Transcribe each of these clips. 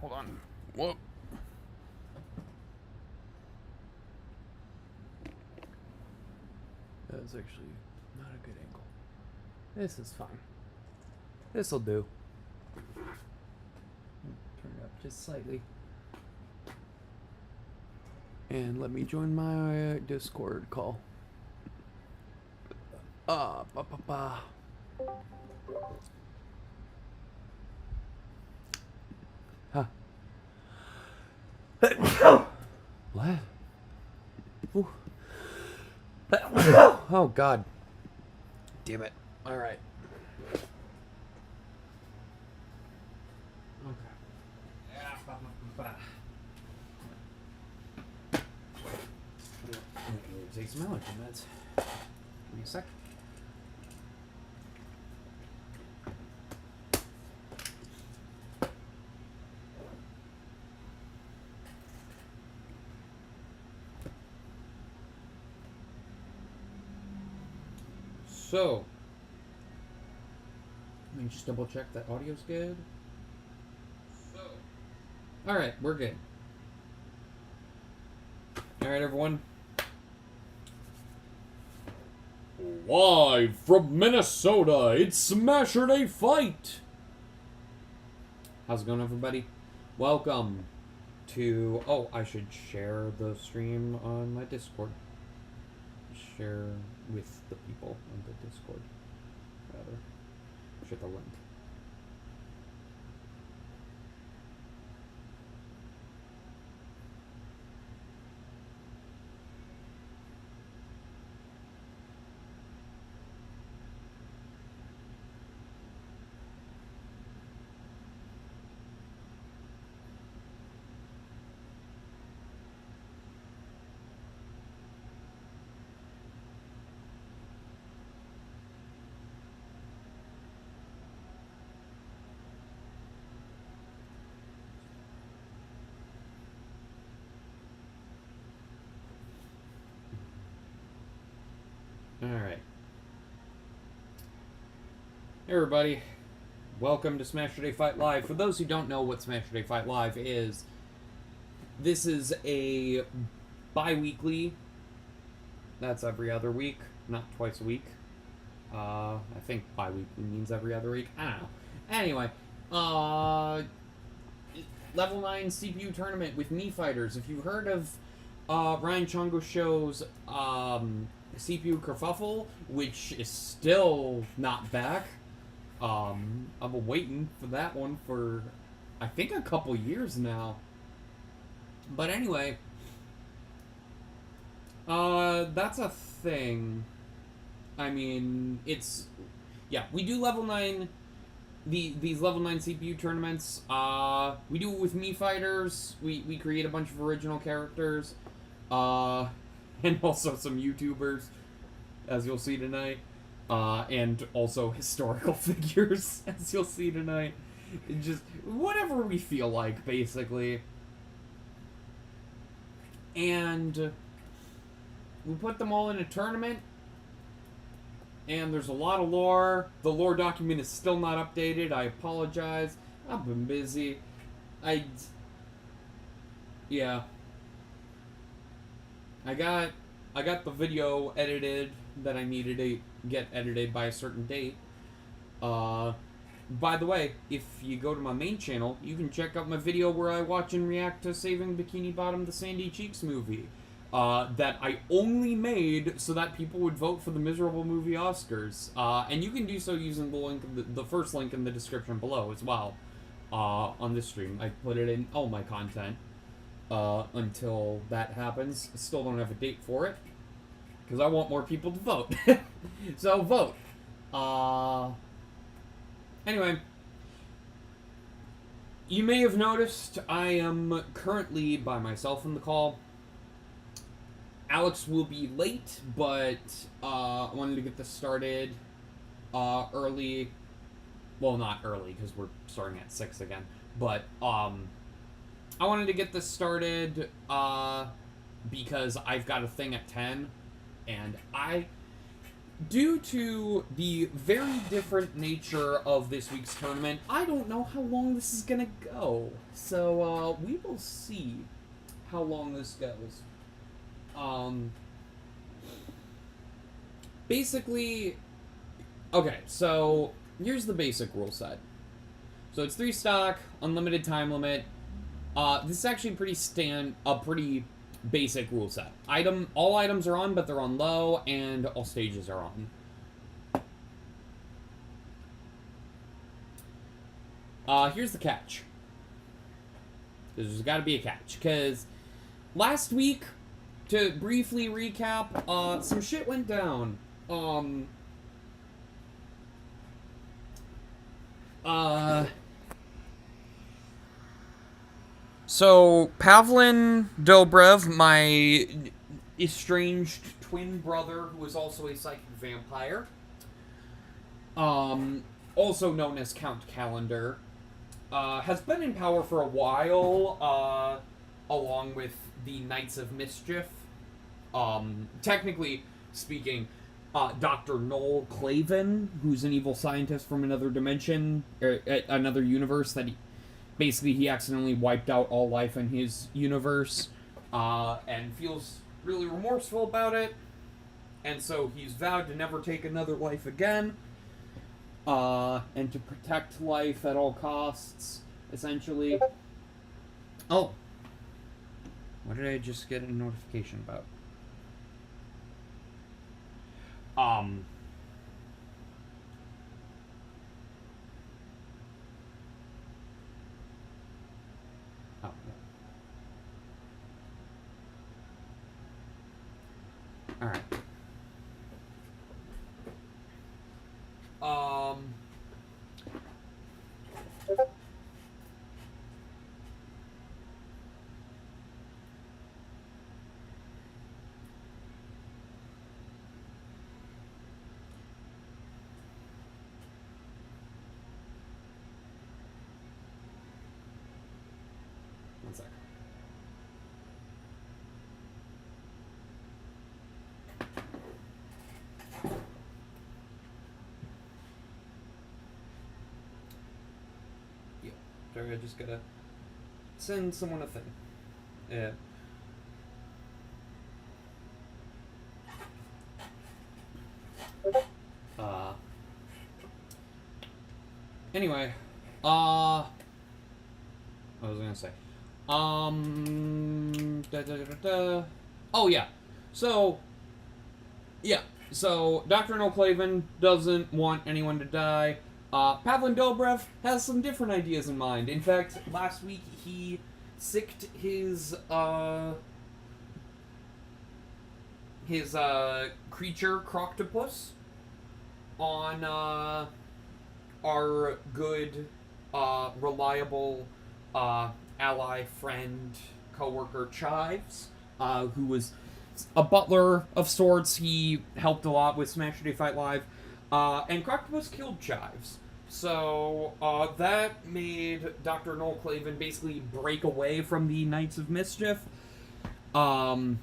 Hold on. Whoop. That's actually not a good angle. This is fine. This'll do. Turn it up just slightly. And let me join my Discord call. Ba ba ba. Huh. What? Ooh. Oh God. Damn it. All right. Take some allergy meds. Give me a sec. So, let me just double check that audio's good. Alright, we're good. Alright, everyone. Live from Minnesota, it's Smashurday Fight! How's it going, everybody? Welcome to... Oh, I should share the stream on my Discord. Share with the people on the Discord, rather. Share the link. Alright. Hey everybody, welcome to Smashurday Fight Live. For those who don't know what Smashurday Fight Live is, this is a bi-weekly, that's every other week, not twice a week. I think bi-weekly means every other week, I don't know. Anyway, level 9 CPU tournament with Mii Fighters. If you've heard of Ryan Chongo Show's CPU kerfuffle, which is still not back. I've been waiting for that one for, I think, a couple years now. But anyway, that's a thing. I mean, it's, yeah, we do level 9, these level 9 CPU tournaments. We do it with Mii Fighters. We create a bunch of original characters. And also some YouTubers, as you'll see tonight. And also historical figures, as you'll see tonight. Just whatever we feel like, basically. And we put them all in a tournament. And there's a lot of lore. The lore document is still not updated. I apologize. I've been busy. Yeah. I got the video edited that I needed to get edited by a certain date. By the way, if you go to my main channel, you can check out my video where I watch and react to Saving Bikini Bottom, the Sandy Cheeks movie. That I only made so that people would vote for the miserable movie Oscars. And you can do so using the link, the first link in the description below as well. On this stream. I put it in all my content. Until that happens. Still don't have a date for it. Because I want more people to vote. So vote. Anyway. You may have noticed I am currently by myself in the call. Alex will be late, but I wanted to get this started early. Well, not early, because we're starting at 6 again. But, I wanted to get this started because I've got a thing at 10, and due to the very different nature of this week's tournament, I don't know how long this is gonna go. So, we will see how long this goes. Basically, okay, so here's the basic rule set. So it's 3 stock, unlimited time limit. This is actually a pretty basic rule set. All items are on, but they're on low, and all stages are on. Here's the catch. There's got to be a catch, because last week, to briefly recap, some shit went down. So, Pavlin Dobrev, my estranged twin brother, who is also a psychic vampire, also known as Count Calendar, has been in power for a while, along with the Knights of Mischief. Technically speaking, Dr. Noel Clavin, who's an evil scientist from another dimension, another universe that he accidentally wiped out all life in his universe, and feels really remorseful about it, and so he's vowed to never take another life again, and to protect life at all costs, essentially. Oh. What did I just get a notification about? Oh, yeah. Alright. One sec. Yeah. Sorry, I just gotta send someone a thing. Yeah. Anyway, what was I gonna say? Oh, yeah. So, Dr. No Clavin doesn't want anyone to die. Pavlin Dobrev has some different ideas in mind. In fact, last week he sicked his creature, Croctopus, on, our good, reliable, ally, friend, co-worker Chives, who was a butler of sorts. He helped a lot with Smashurday Fight Live, and Croctopus killed Chives. So, that made Dr. Noel Clavin basically break away from the Knights of Mischief, and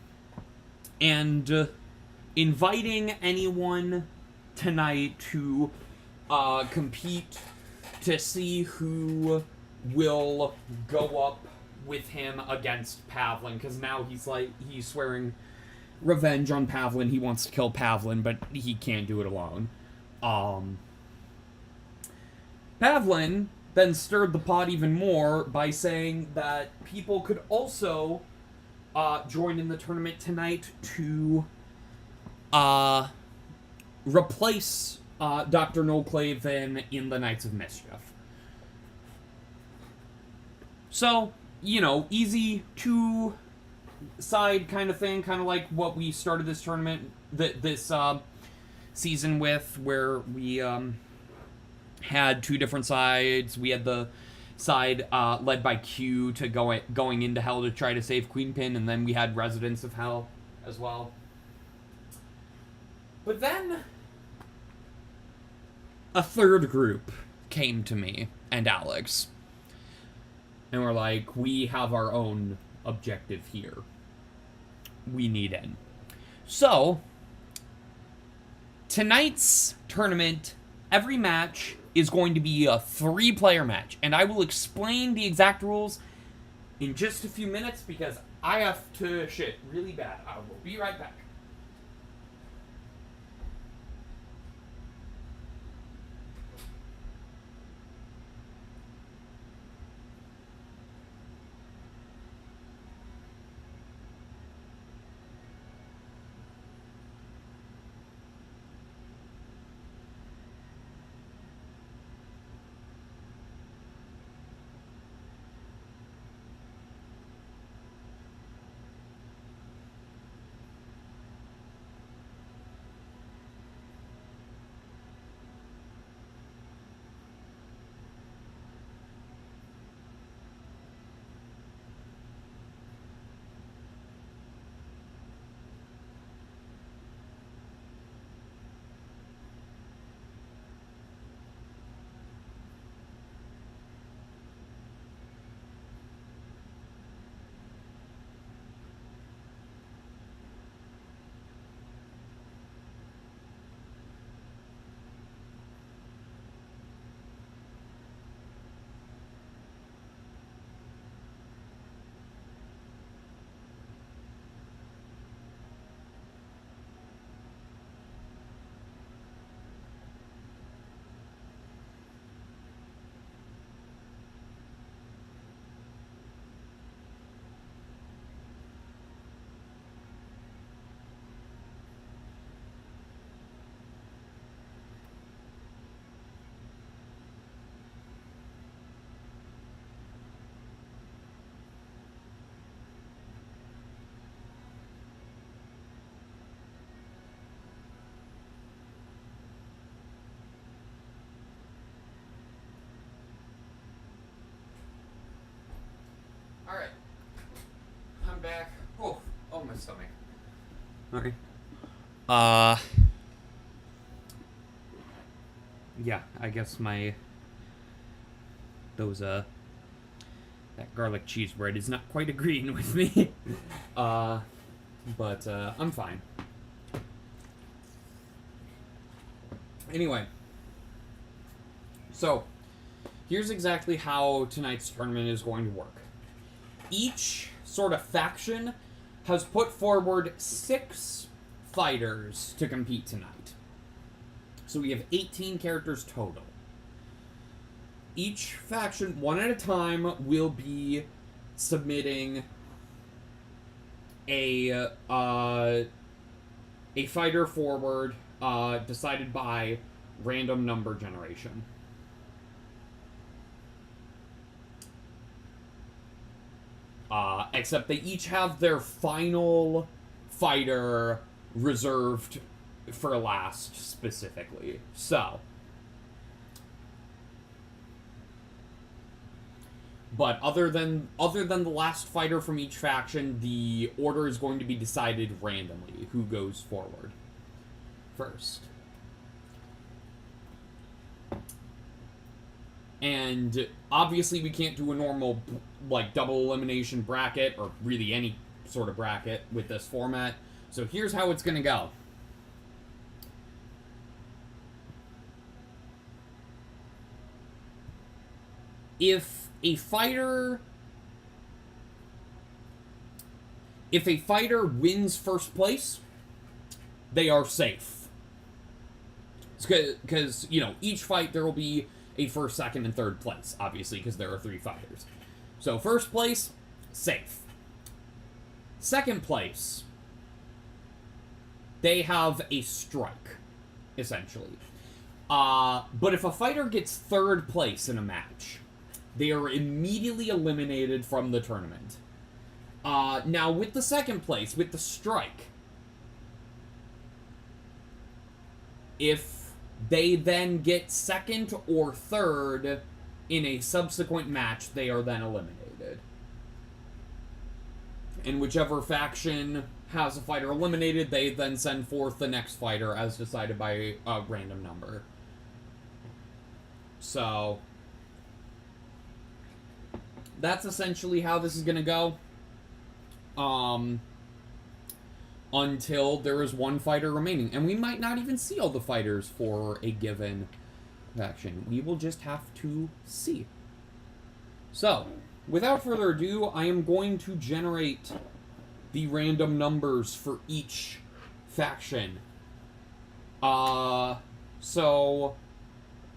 inviting anyone tonight to compete to see who will go up with him against Pavlin, because now he's swearing revenge on Pavlin. He wants to kill Pavlin, but he can't do it alone. Pavlin then stirred the pot even more by saying that people could also join in the tournament tonight to replace Dr. Noel Clavin in the Knights of Mischief. So, easy two-side kind of thing, kind of like what we started this tournament, this season with, where we had two different sides. We had the side led by Q to going into Hell to try to save Queenpin, and then we had Residents of Hell as well. But then a third group came to me and Alex, and we're like, we have our own objective here. We need in. So, tonight's tournament, every match is going to be a 3-player match, and I will explain the exact rules in just a few minutes because I have to shit really bad. I will be right back. Alright. I'm back. Oh, my stomach. Alright. Yeah, I guess that garlic cheese bread is not quite agreeing with me. But I'm fine. Anyway. So, here's exactly how tonight's tournament is going to work. Each sort of faction has put forward 6 fighters to compete tonight. So we have 18 characters total. Each faction, one at a time, will be submitting a fighter forward decided by random number generation. Except they each have their final fighter reserved for last, specifically. So. But other than the last fighter from each faction, the order is going to be decided randomly, who goes forward first. And obviously we can't do a normal, like, double elimination bracket, or really any sort of bracket with this format. So here's how it's gonna go. If a fighter wins first place, they are safe. Because, you know, each fight there will be a first, second, and third place, obviously, because there are 3 fighters. So first place, safe. Second place, they have a strike, essentially. But if a fighter gets third place in a match, they are immediately eliminated from the tournament. Now, with the second place, with the strike, if they then get second or third in a subsequent match, they are then eliminated. And whichever faction has a fighter eliminated, they then send forth the next fighter as decided by a random number. So that's essentially how this is going to go. until there is one fighter remaining. And we might not even see all the fighters for a given faction. We will just have to see. So, without further ado, I am going to generate the random numbers for each faction. So,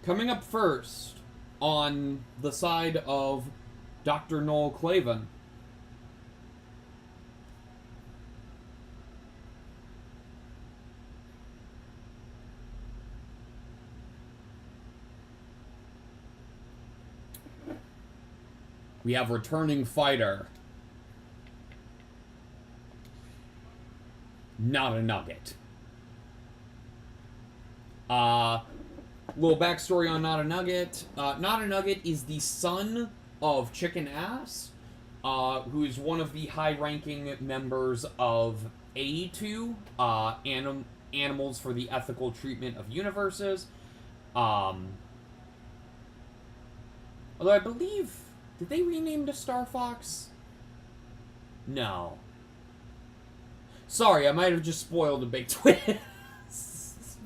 coming up first, on the side of Dr. Noel Clavin, we have returning fighter, Not a Nugget. Little backstory on Not a Nugget. Not a Nugget is the son of Chicken Ass, who is one of the high-ranking members of A2, Animals for the Ethical Treatment of Universes. Although I believe, did they rename to Star Fox? No. Sorry, I might have just spoiled a big twist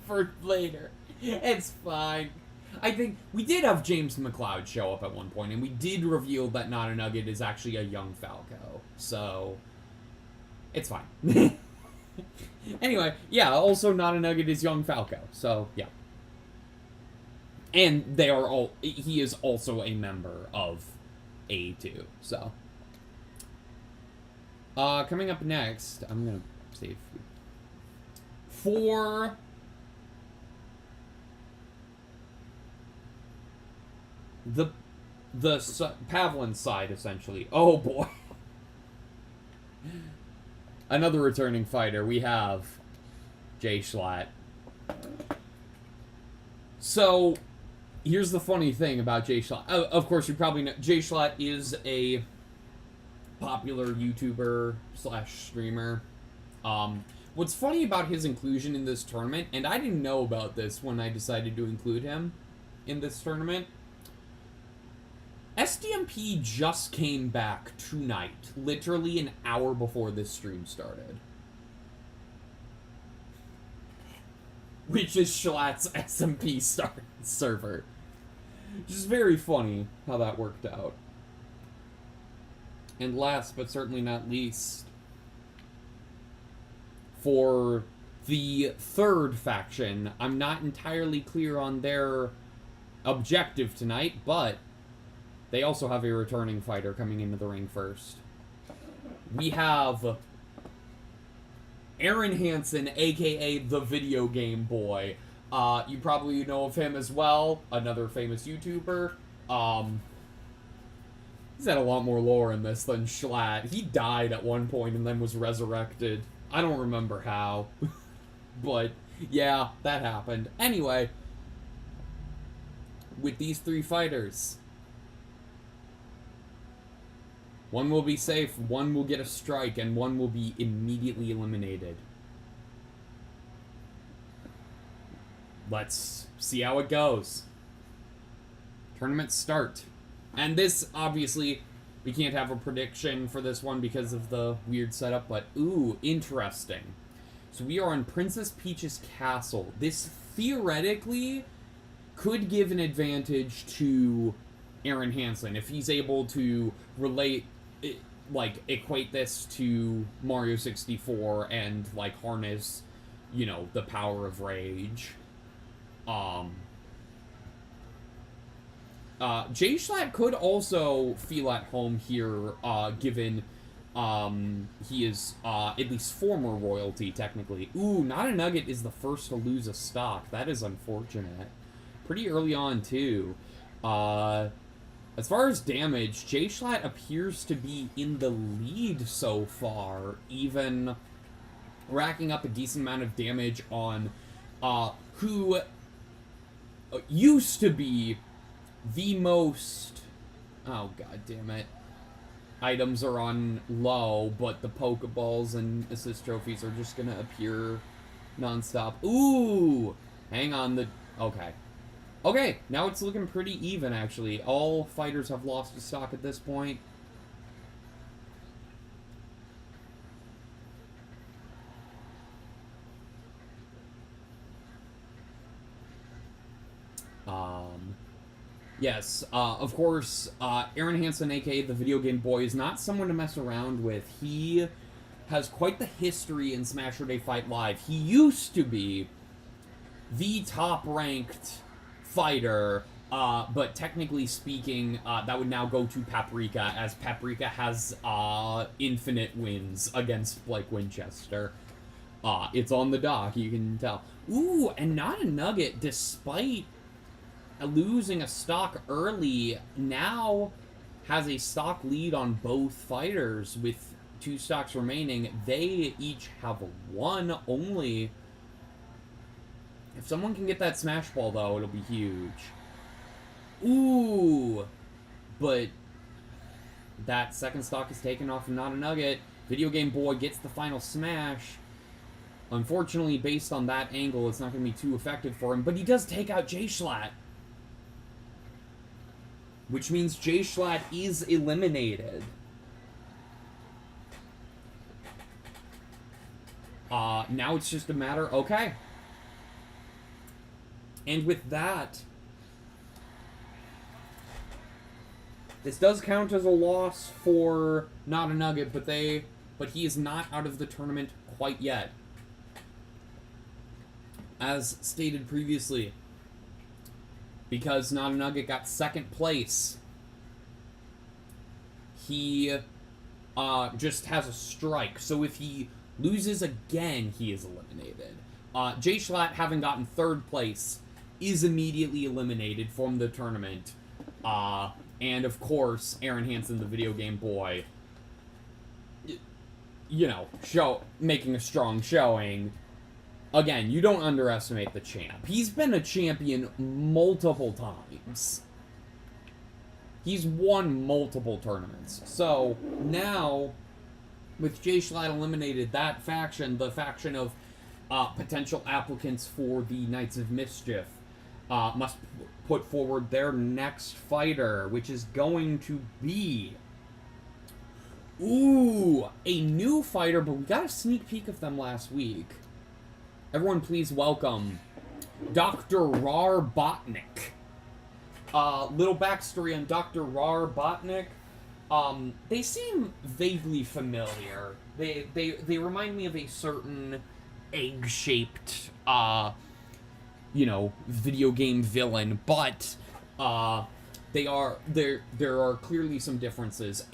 for later. It's fine. I think we did have James McLeod show up at one point, and we did reveal that Not a Nugget is actually a young Falco. So, it's fine. Anyway, yeah, also Not a Nugget is young Falco. So, yeah. And they are all, he is also a member of A2, so. Coming up next, I'm gonna save for the Pavlin side, essentially. Oh boy. Another returning fighter. We have Jay Schlatt. So, here's the funny thing about Jay Schlatt. Of course, you probably know Jay Schlatt is a popular YouTuber / streamer. What's funny about his inclusion in this tournament, and I didn't know about this when I decided to include him in this tournament, SDMP just came back tonight, literally an hour before this stream started. Which is Schlatt's SMP server. Just very funny how that worked out. And last but certainly not least, for the third faction, I'm not entirely clear on their objective tonight, but they also have a returning fighter coming into the ring first. We have Aaron Hansen, aka the Video Game Boy. You probably know of him as well, another famous YouTuber. He's had a lot more lore in this than Schlatt. He died at one point and then was resurrected. I don't remember how. But, yeah, that happened. Anyway, with these three fighters, one will be safe, one will get a strike, and one will be immediately eliminated. Let's see how it goes. Tournament start. And this, obviously, we can't have a prediction for this one because of the weird setup, but ooh, interesting. So we are on Princess Peach's castle. This, theoretically, could give an advantage to Aaron Hansen if he's able to relate, like, equate this to Mario 64 and, like, harness, you know, the power of rage. Jay Schlatt could also feel at home here, given, he is, at least former royalty, technically. Ooh, Not a Nugget is the first to lose a stock. That is unfortunate. Pretty early on, too. As far as damage, Jay Schlatt appears to be in the lead so far, even racking up a decent amount of damage on, who used to be the most, oh god damn it, items are on low, but the Pokeballs and assist trophies are just gonna appear non-stop. Ooh! Hang on, okay, now it's looking pretty even, actually. All fighters have lost a stock at this point. Yes, of course, Aaron Hansen, aka the Video Game Boy, is not someone to mess around with. He has quite the history in Smashurday Fight Live. He used to be the top-ranked fighter, but technically speaking, that would now go to Paprika, as Paprika has infinite wins against Blake Winchester. It's on the dock, you can tell. Ooh, and Not a Nugget, despite losing a stock early, now has a stock lead on both fighters with 2 stocks remaining. They each have 1 only. If someone can get that smash ball, though, it'll be huge. Ooh! But that second stock is taken off of Not a Nugget. Video Game Boy gets the final smash. Unfortunately, based on that angle, it's not going to be too effective for him. But he does take out J-Schlatt, which means J-Schlatt is eliminated. Now it's just a matter... Okay. And with that, this does count as a loss for Not a Nugget, but he is not out of the tournament quite yet. As stated previously, because Not a Nugget got 2nd place, he just has a strike. So if he loses again, he is eliminated. J-Schlatt, having gotten 3rd place, is immediately eliminated from the tournament. And of course, Aaron Hansen, the Video Game Boy, you know, making a strong showing. Again, you don't underestimate the champ. He's been a champion multiple times. He's won multiple tournaments. So, now, with J-Schlatt eliminated, that faction, the faction of potential applicants for the Knights of Mischief, must put forward their next fighter, which is going to be... Ooh, a new fighter, but we got a sneak peek of them last week. Everyone please welcome Dr. Rar Botnick. Little backstory on Dr. Rar Botnick. They seem vaguely familiar. They remind me of a certain egg-shaped, you know, video game villain, but there are clearly some differences.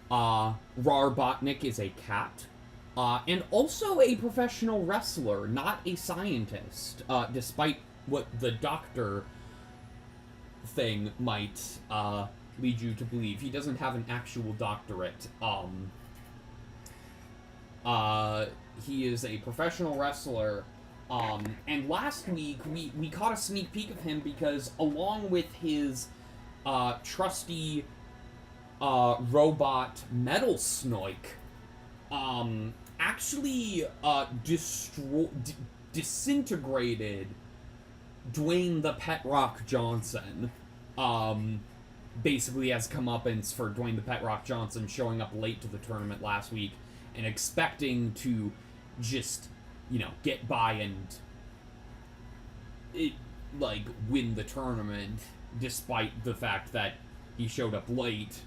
Rar Botnick is a cat. And also a professional wrestler, not a scientist, despite what the doctor thing might lead you to believe. He doesn't have an actual doctorate. He is a professional wrestler. And last week, we caught a sneak peek of him because along with his trusty robot Metal Snoik, actually disintegrated Dwayne the Pet Rock Johnson. Basically has comeuppance for Dwayne the Pet Rock Johnson showing up late to the tournament last week and expecting to just, you know, get by and win the tournament despite the fact that he showed up late.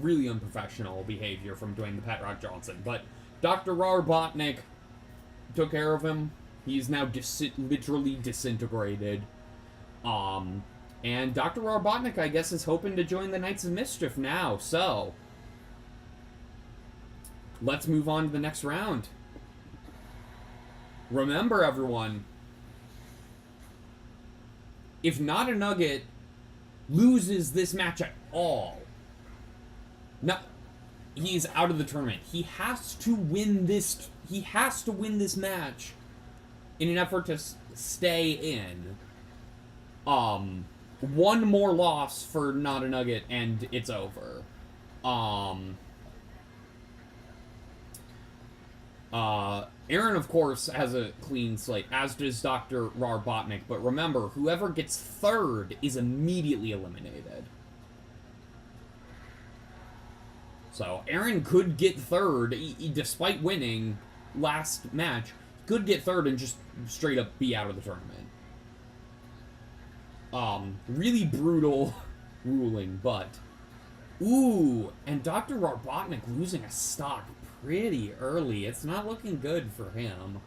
Really unprofessional behavior from Dwayne the Pet Rock Johnson. But Dr. Rar Botnick took care of him. He's now literally disintegrated. And Dr. Rar Botnick, I guess, is hoping to join the Knights of Mischief now. So, let's move on to the next round. Remember, everyone, if Not a Nugget loses this match at all, he's out of the tournament. He has to win this. He has to win this match in an effort to stay in. One more loss for Not a Nugget, and it's over. Aaron, of course, has a clean slate, as does Dr. Rar Botnick. But remember, whoever gets 3rd is immediately eliminated. So, Aaron could get 3rd, despite winning last match, could get 3rd and just straight up be out of the tournament. Really brutal ruling, but... Ooh, and Dr. Robotnik losing a stock pretty early. It's not looking good for him.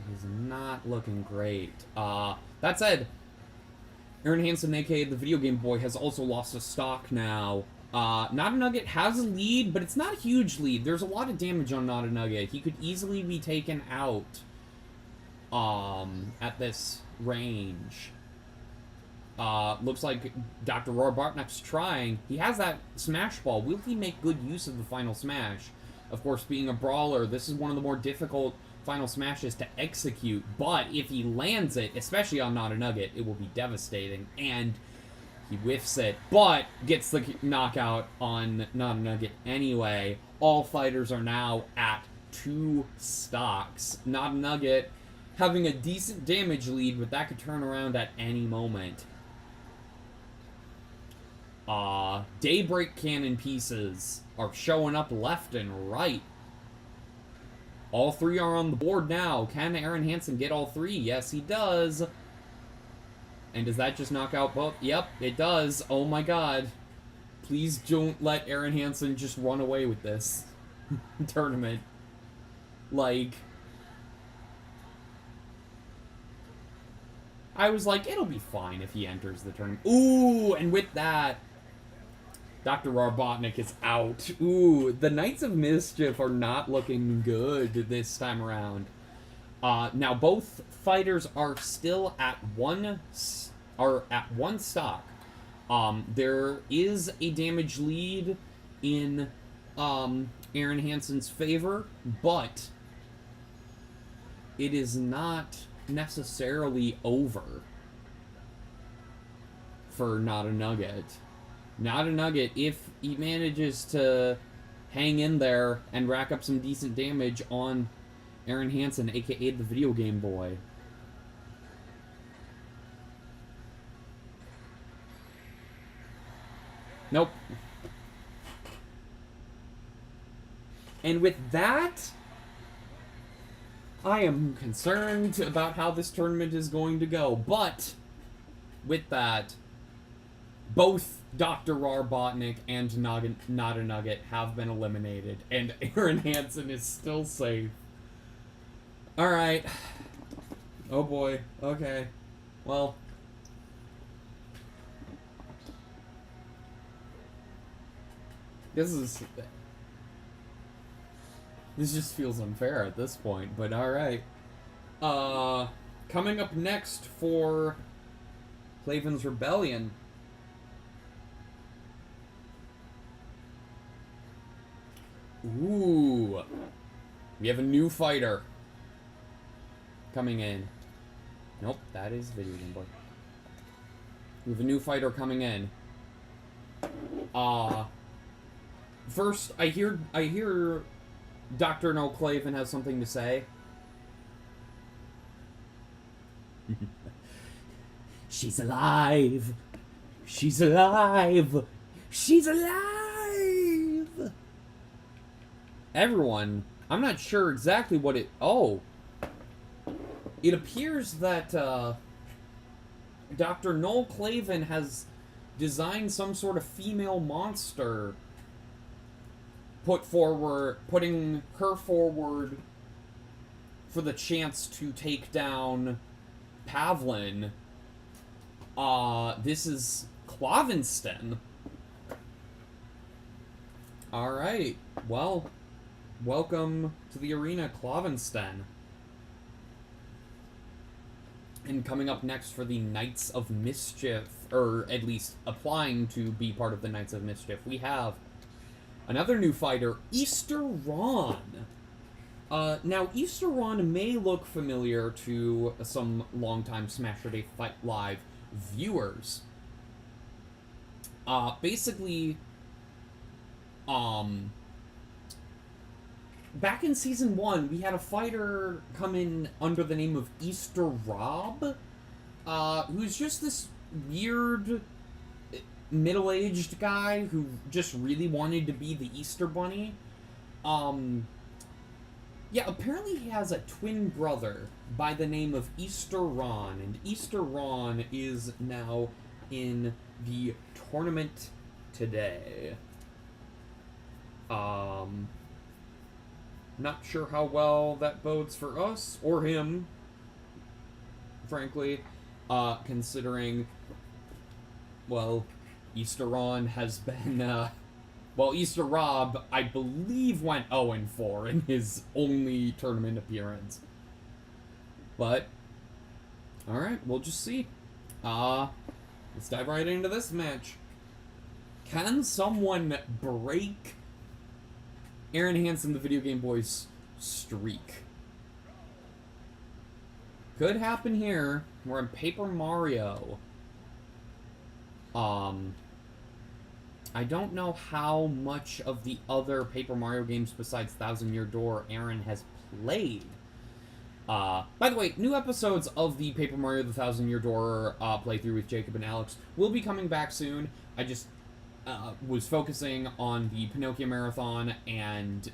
He's not looking great. That said, Aaron Hansen, aka the Video Game Boy, has also lost a stock now. Not a Nugget has a lead, but it's not a huge lead. There's a lot of damage on Not a Nugget. He could easily be taken out at this range. Looks like Dr. Robotnik's trying. He has that smash ball. Will he make good use of the final smash? Of course, being a brawler, this is one of the more difficult final smashes to execute, but if he lands it, especially on Not a Nugget, it will be devastating, and he whiffs it, but gets the knockout on Not a Nugget anyway. All fighters are now at 2 stocks. Not a Nugget having a decent damage lead, but that could turn around at any moment. Daybreak cannon pieces are showing up left and right. All 3 are on the board now. Can Aaron Hansen get all 3? Yes, he does. And does that just knock out both? Yep, it does. Oh my god. Please don't let Aaron Hansen just run away with this tournament. Like... I was like, it'll be fine if he enters the tournament. Ooh, and with that... Dr. Robotnik is out. Ooh, the Knights of Mischief are not looking good this time around. Now both fighters are still at one stock. There is a damage lead in Aaron Hansen's favor, but it is not necessarily over for Not a Nugget. Not a Nugget, if he manages to hang in there and rack up some decent damage on Aaron Hansen, aka the Video Game Boy. Nope. And with that, I am concerned about how this tournament is going to go. But, with that, both Dr. Robotnik and Not a Nugget have been eliminated, and Aaron Hansen is still safe. Alright. Oh boy. Okay. Well. This just feels unfair at this point, but alright. Coming up next for Klaven's Rebellion. Ooh. We have a new fighter coming in. Nope, that is Video Game Boy. We have a new fighter coming in. First, I hear Dr. No Klaven has something to say. She's alive! She's alive! She's alive! Everyone, I'm not sure exactly what it... Oh. It appears that, Dr. Noel Klaven has designed some sort of female monster, putting her forward for the chance to take down Pavlin. This is Klavenstein. Alright, well... Welcome to the arena, Klavenstein. And coming up next for the Knights of Mischief, or at least applying to be part of the Knights of Mischief, we have another new fighter, Easter Ron. Now, Easter Ron may look familiar to some longtime Smashurday Fight Live viewers. Basically, back in Season 1, we had a fighter come in under the name of Easter Rob, who's just this weird middle-aged guy who just really wanted to be the Easter Bunny. Yeah, apparently he has a twin brother by the name of Easter Ron, and Easter Ron is now in the tournament today. Not sure how well that bodes for us, or him, frankly, considering, well, Easter Ron has been, well, Easter Rob, I believe, went 0-4 in his only tournament appearance. But, alright, we'll just see. Let's dive right into this match. Can someone break Aaron Hansen, the Video Game Boy's streak? Could happen here. We're in Paper Mario. I don't know how much of the other Paper Mario games besides Thousand Year Door Aaron has played. By the way, new episodes of the Paper Mario The Thousand Year Door playthrough with Jacob and Alex will be coming back soon. I just was focusing on the Pinocchio Marathon, and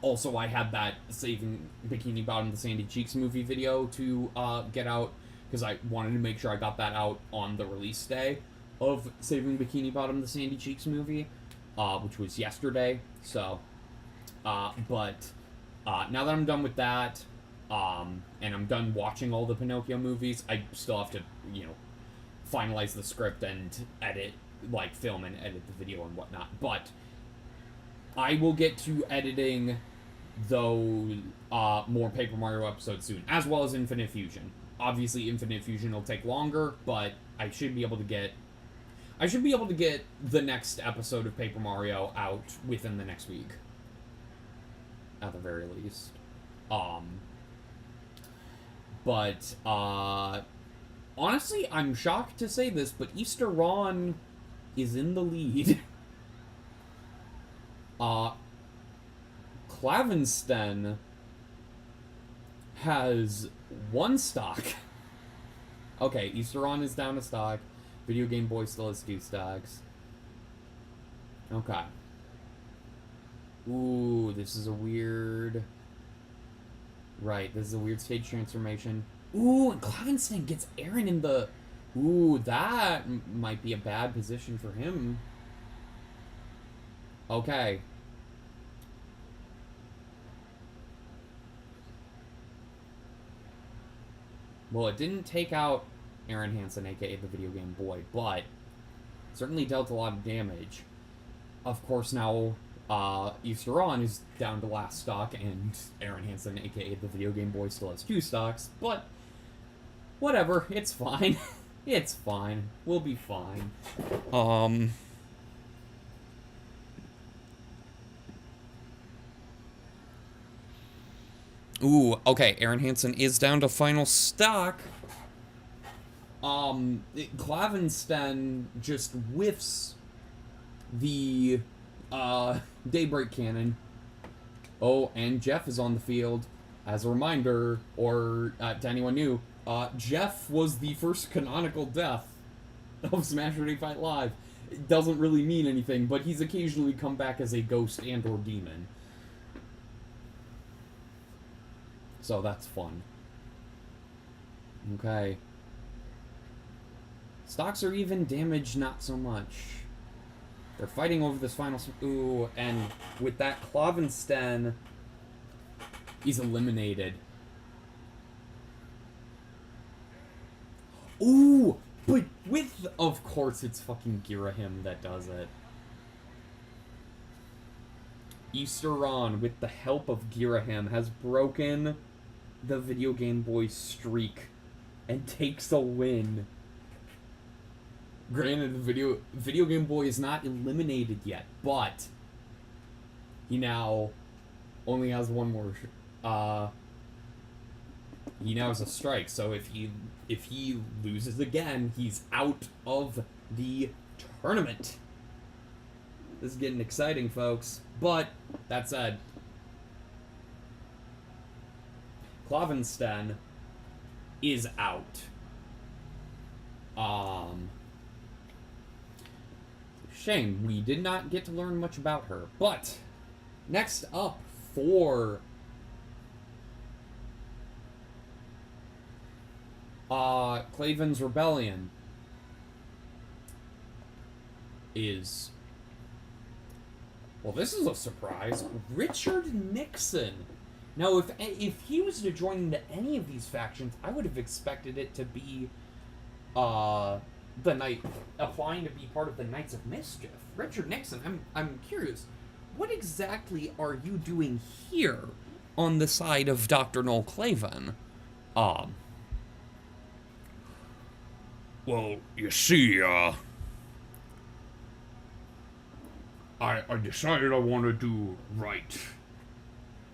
also I had that Saving Bikini Bottom the Sandy Cheeks movie video to get out, because I wanted to make sure I got that out on the release day of Saving Bikini Bottom the Sandy Cheeks movie, which was yesterday. So, but now that I'm done with that, and I'm done watching all the Pinocchio movies, I still have to, you know, finalize the script and edit, like, film and edit the video and whatnot. But I will get to editing those more Paper Mario episodes soon, as well as Infinite Fusion. Obviously, Infinite Fusion will take longer, but I should be able to get the next episode of Paper Mario out within the next week, at the very least. But honestly, I'm shocked to say this, but Easter Ron is in the lead. Clavinsten has 1 stock. Okay, Easter Ron is down a stock. Video Game Boy still has 2 stocks. Okay. Ooh, this is a weird... Right, this is a weird stage transformation. Ooh, and Clavinsten gets Aaron in the... Ooh, that might be a bad position for him. Okay. Well, it didn't take out Aaron Hansen, aka the Video Game Boy, but certainly dealt a lot of damage. Of course, now Easter Ron is down to last stock, and Aaron Hansen, aka the Video Game Boy, still has 2 stocks, but whatever, it's fine. It's fine. We'll be fine. Ooh, okay, Aaron Hansen is down to final stock. Clavinsten just whiffs the Daybreak Cannon. Oh, and Jeff is on the field. As a reminder, or to anyone new, Jeff was the first canonical death of Smashurday Fight Live. It doesn't really mean anything, but he's occasionally come back as a ghost and or demon. So that's fun. Okay. Stocks are even, damage not so much. They're fighting over this final... Ooh, and with that, Clavinsten is eliminated. Ooh, but with... Of course, it's fucking Girahim that does it. Easter Ron, with the help of Girahim, has broken the Video Game Boy streak and takes a win. Granted, the Video Game Boy is not eliminated yet, but he now only has 1 more. He now has a strike. So if he loses again, he's out of the tournament. This is getting exciting, folks. But that said, Clavinsten is out. Shame, we did not get to learn much about her. But, next up for Claven's Rebellion is, well, this is a surprise, Richard Nixon. Now, if he was to join into any of these factions, I would have expected it to be applying to be part of the Knights of Mischief. Richard Nixon, I'm curious, what exactly are you doing here on the side of Dr. Noel Claven? Well, you see, I decided I want to do right,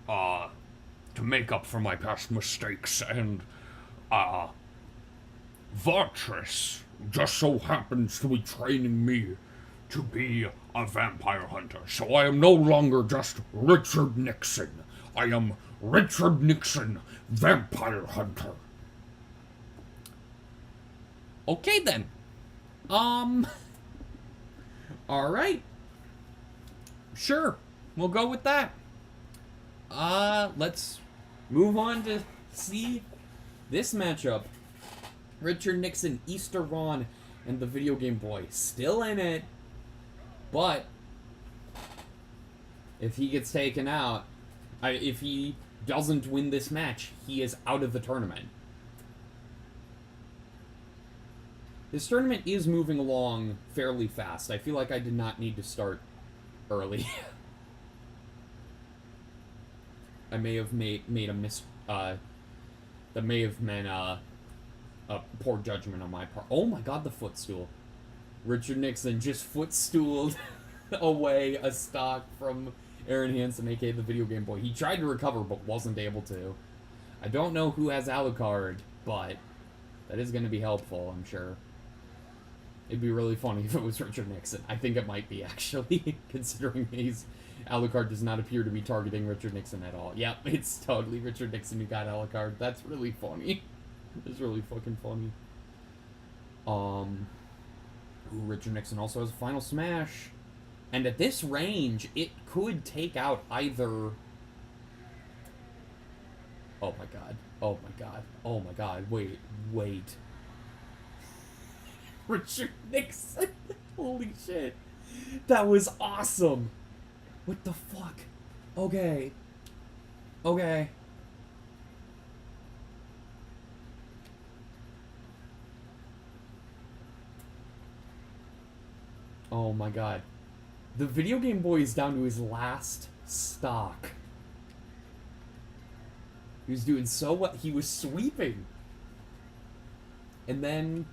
to make up for my past mistakes, and, Vartris just so happens to be training me to be a vampire hunter. So I am no longer just Richard Nixon. I am Richard Nixon, vampire hunter. Okay then. Alright. Sure. We'll go with that. Let's move on to see this matchup. Richard Nixon, Easter Ron, and the Video Game Boy. Still in it. But if he gets taken out, if he doesn't win this match, he is out of the tournament. This tournament is moving along fairly fast. I feel like I did not need to start early. I may have made a that may have meant a poor judgment on my part. Oh my god, the footstool. Richard Nixon just footstooled away a stock from Aaron Hansen, aka the Video Game Boy. He tried to recover, but wasn't able to. I don't know who has Alucard, but that is going to be helpful, I'm sure. It'd be really funny if it was Richard Nixon. I think it might be, actually, considering Alucard does not appear to be targeting Richard Nixon at all. Yep, it's totally Richard Nixon who got Alucard. That's really funny. It's really fucking funny. Richard Nixon also has a final smash. And at this range, it could take out either... Oh my god. Oh my god. Oh my god. Wait. Richard Nixon. Holy shit. That was awesome. What the fuck? Okay. Oh my god. The Video Game Boy is down to his last stock. He was doing so well. He was sweeping. And then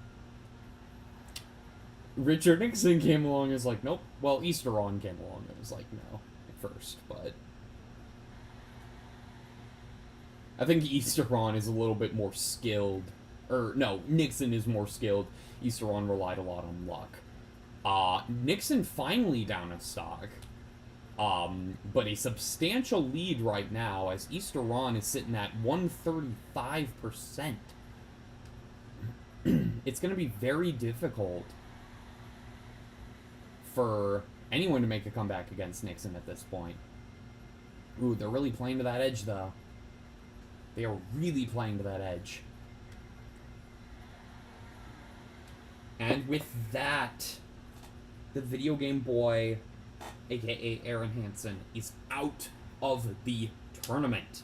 Richard Nixon came along and was like, nope. Well, Easter Ron came along and was like, no, at first, but I think Easter Ron is a little bit more skilled. Or, no, Nixon is more skilled. Easter Ron relied a lot on luck. Nixon finally down a stock. But a substantial lead right now as Easter Ron is sitting at 135%. It's going to be very difficult for anyone to make a comeback against Nixon at this point. Ooh, they're really playing to that edge, though. They are really playing to that edge. And with that, the Video Game Boy, aka Aaron Hansen, is out of the tournament.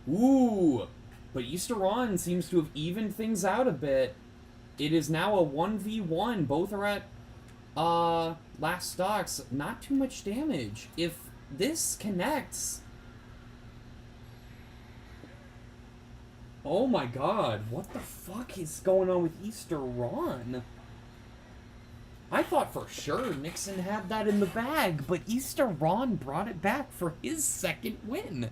Ooh, but Easter Ron seems to have evened things out a bit. It is now a 1v1. Both are at last stocks. Not too much damage. If this connects... Oh my god, what the fuck is going on with Easter Ron? I thought for sure Nixon had that in the bag, but Easter Ron brought it back for his second win.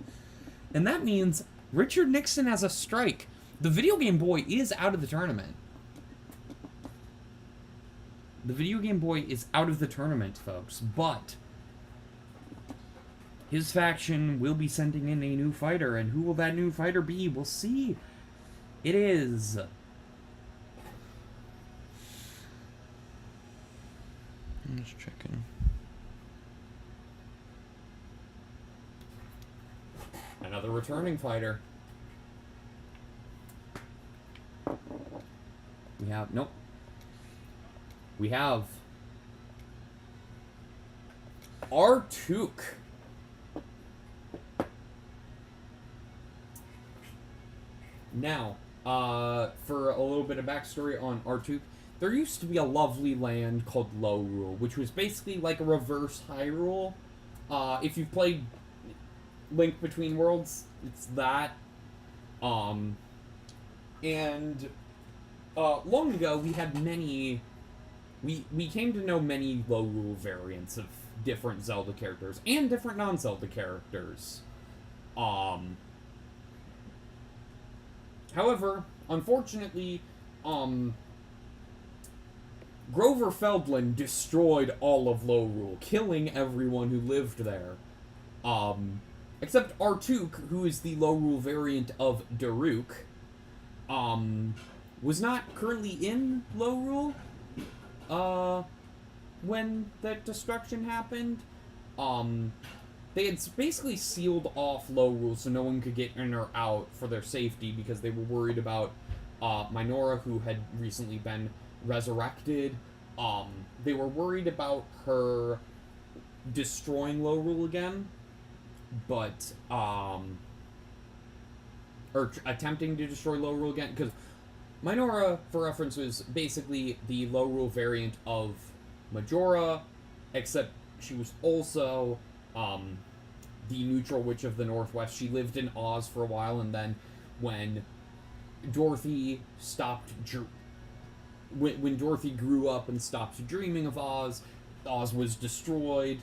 And that means Richard Nixon has a strike. The Video Game Boy is out of the tournament. The Video Game Boy is out of the tournament, folks, but his faction will be sending in a new fighter, and who will that new fighter be? We'll see. It is I'm just checking. Another returning fighter. We have... Nope. We have... Artuk. Now, for a little bit of backstory on Artuk, there used to be a lovely land called Lorule, which was basically like a reverse Hyrule. If you've played Link Between Worlds, it's that. Long ago, we had many... We came to know many Lorule variants of different Zelda characters, and different non-Zelda characters. However, unfortunately, Grover Feldland destroyed all of Lorule, killing everyone who lived there. Except Artuk, who is the Lorule variant of Daruk, was not currently in Lorule, when that destruction happened. They had basically sealed off Lorule so no one could get in or out for their safety because they were worried about Minora, who had recently been resurrected. They were worried about her destroying Lorule again, but or attempting to destroy Lorule again, because Minora, for reference, was basically the Lorule variant of Majora, except she was also the neutral witch of the Northwest. She lived in Oz for a while, and then when Dorothy stopped... When Dorothy grew up and stopped dreaming of Oz, Oz was destroyed,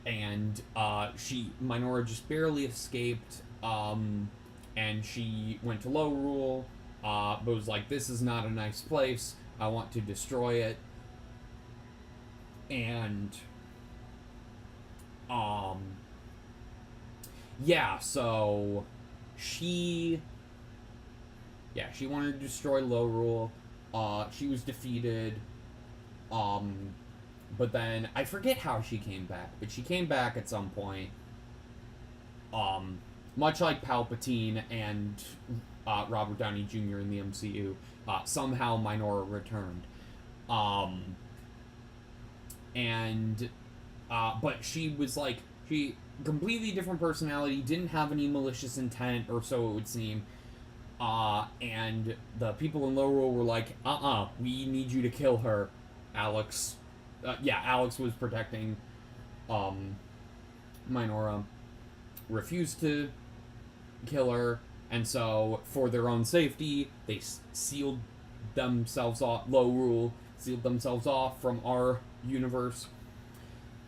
and Minora just barely escaped, and she went to Lorule, but was like, this is not a nice place, I want to destroy it. And yeah, so she wanted to destroy Lorule. She was defeated. But then I forget how she came back, but she came back at some point. Much like Palpatine and Robert Downey Jr. in the MCU, somehow Minora returned. But she was like, she completely different personality, didn't have any malicious intent, or so it would seem. And the people in Lorule were like, we need you to kill her, Alex. Alex was protecting Minora, refused to kill her, and so for their own safety, they sealed themselves off. Lorule sealed themselves off from our universe.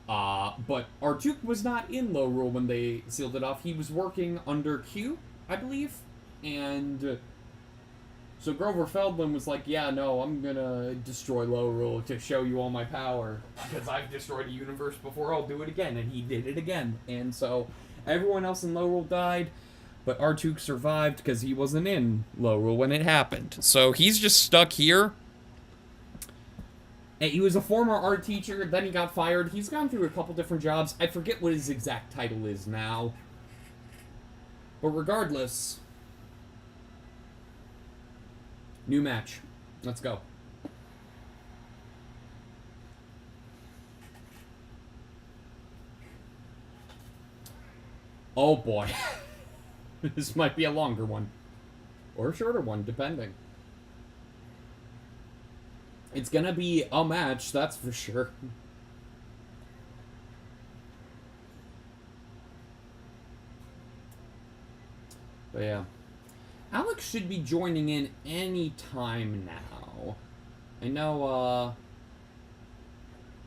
But Artuk was not in Lorule when they sealed it off. He was working under Q, I believe, and so Grover Feldman was like, yeah, no, I'm gonna destroy Lorule to show you all my power, because I've destroyed a universe before, I'll do it again, and he did it again. And so everyone else in Lorule died, but Artuk survived because he wasn't in Lorule when it happened. So he's just stuck here. And he was a former art teacher, then he got fired. He's gone through a couple different jobs. I forget what his exact title is now. But regardless, new match. Let's go. Oh boy. This might be a longer one. Or a shorter one, depending. It's gonna be a match, that's for sure. But yeah. Alex should be joining in any time now. I know,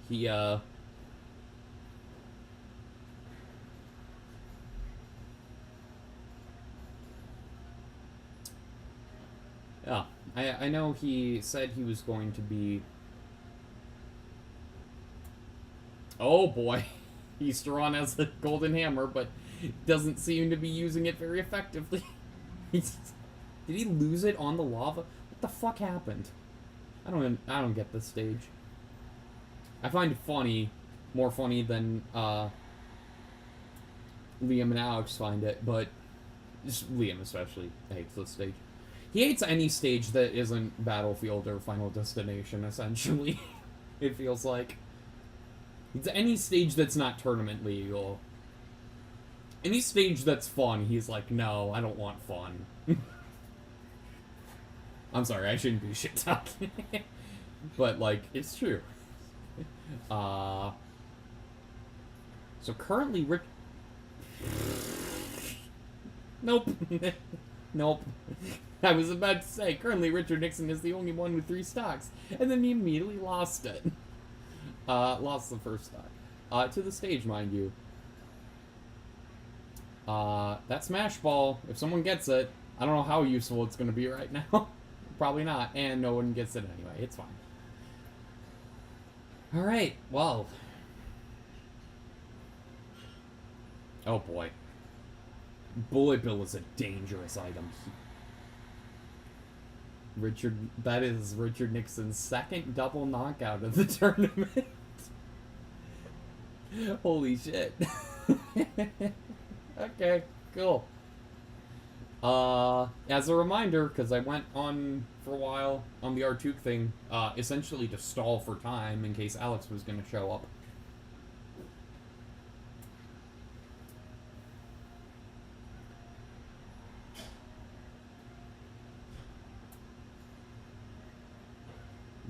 he, yeah, I know he said he was going to be... Oh boy. Easteron has the golden hammer, but doesn't seem to be using it very effectively. Did he lose it on the lava? What the fuck happened? I don't get this stage. I find it funny, more funny than Liam and Alex find it, but just Liam especially hates this stage. He hates any stage that isn't Battlefield or Final Destination, essentially. It feels like. It's any stage that's not tournament legal. Any stage that's fun, he's like, no, I don't want fun. I'm sorry, I shouldn't be shit talking. But, like, it's true. So currently, Nope. Nope. I was about to say, currently Richard Nixon is the only one with 3 stocks. And then he immediately lost it. Lost the first stock. To the stage, mind you. That Smash Ball, if someone gets it, I don't know how useful it's going to be right now. Probably not. And no one gets it anyway. It's fine. Alright, well. Oh boy. Bullet Bill is a dangerous item. That is Richard Nixon's second double knockout of the tournament. Holy shit. Okay, cool. As a reminder, because I went on for a while on the Artuk thing, essentially to stall for time in case Alex was going to show up.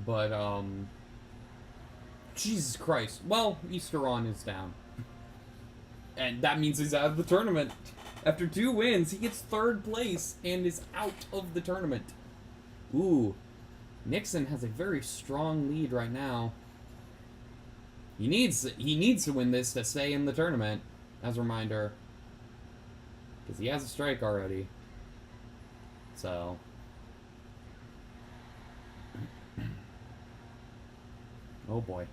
But, Jesus Christ. Well, Easteron is down. And that means he's out of the tournament. After 2 wins, he gets 3rd place and is out of the tournament. Ooh. Nixon has a very strong lead right now. He needs to win this to stay in the tournament, as a reminder. Because he has a strike already. So... Oh boy.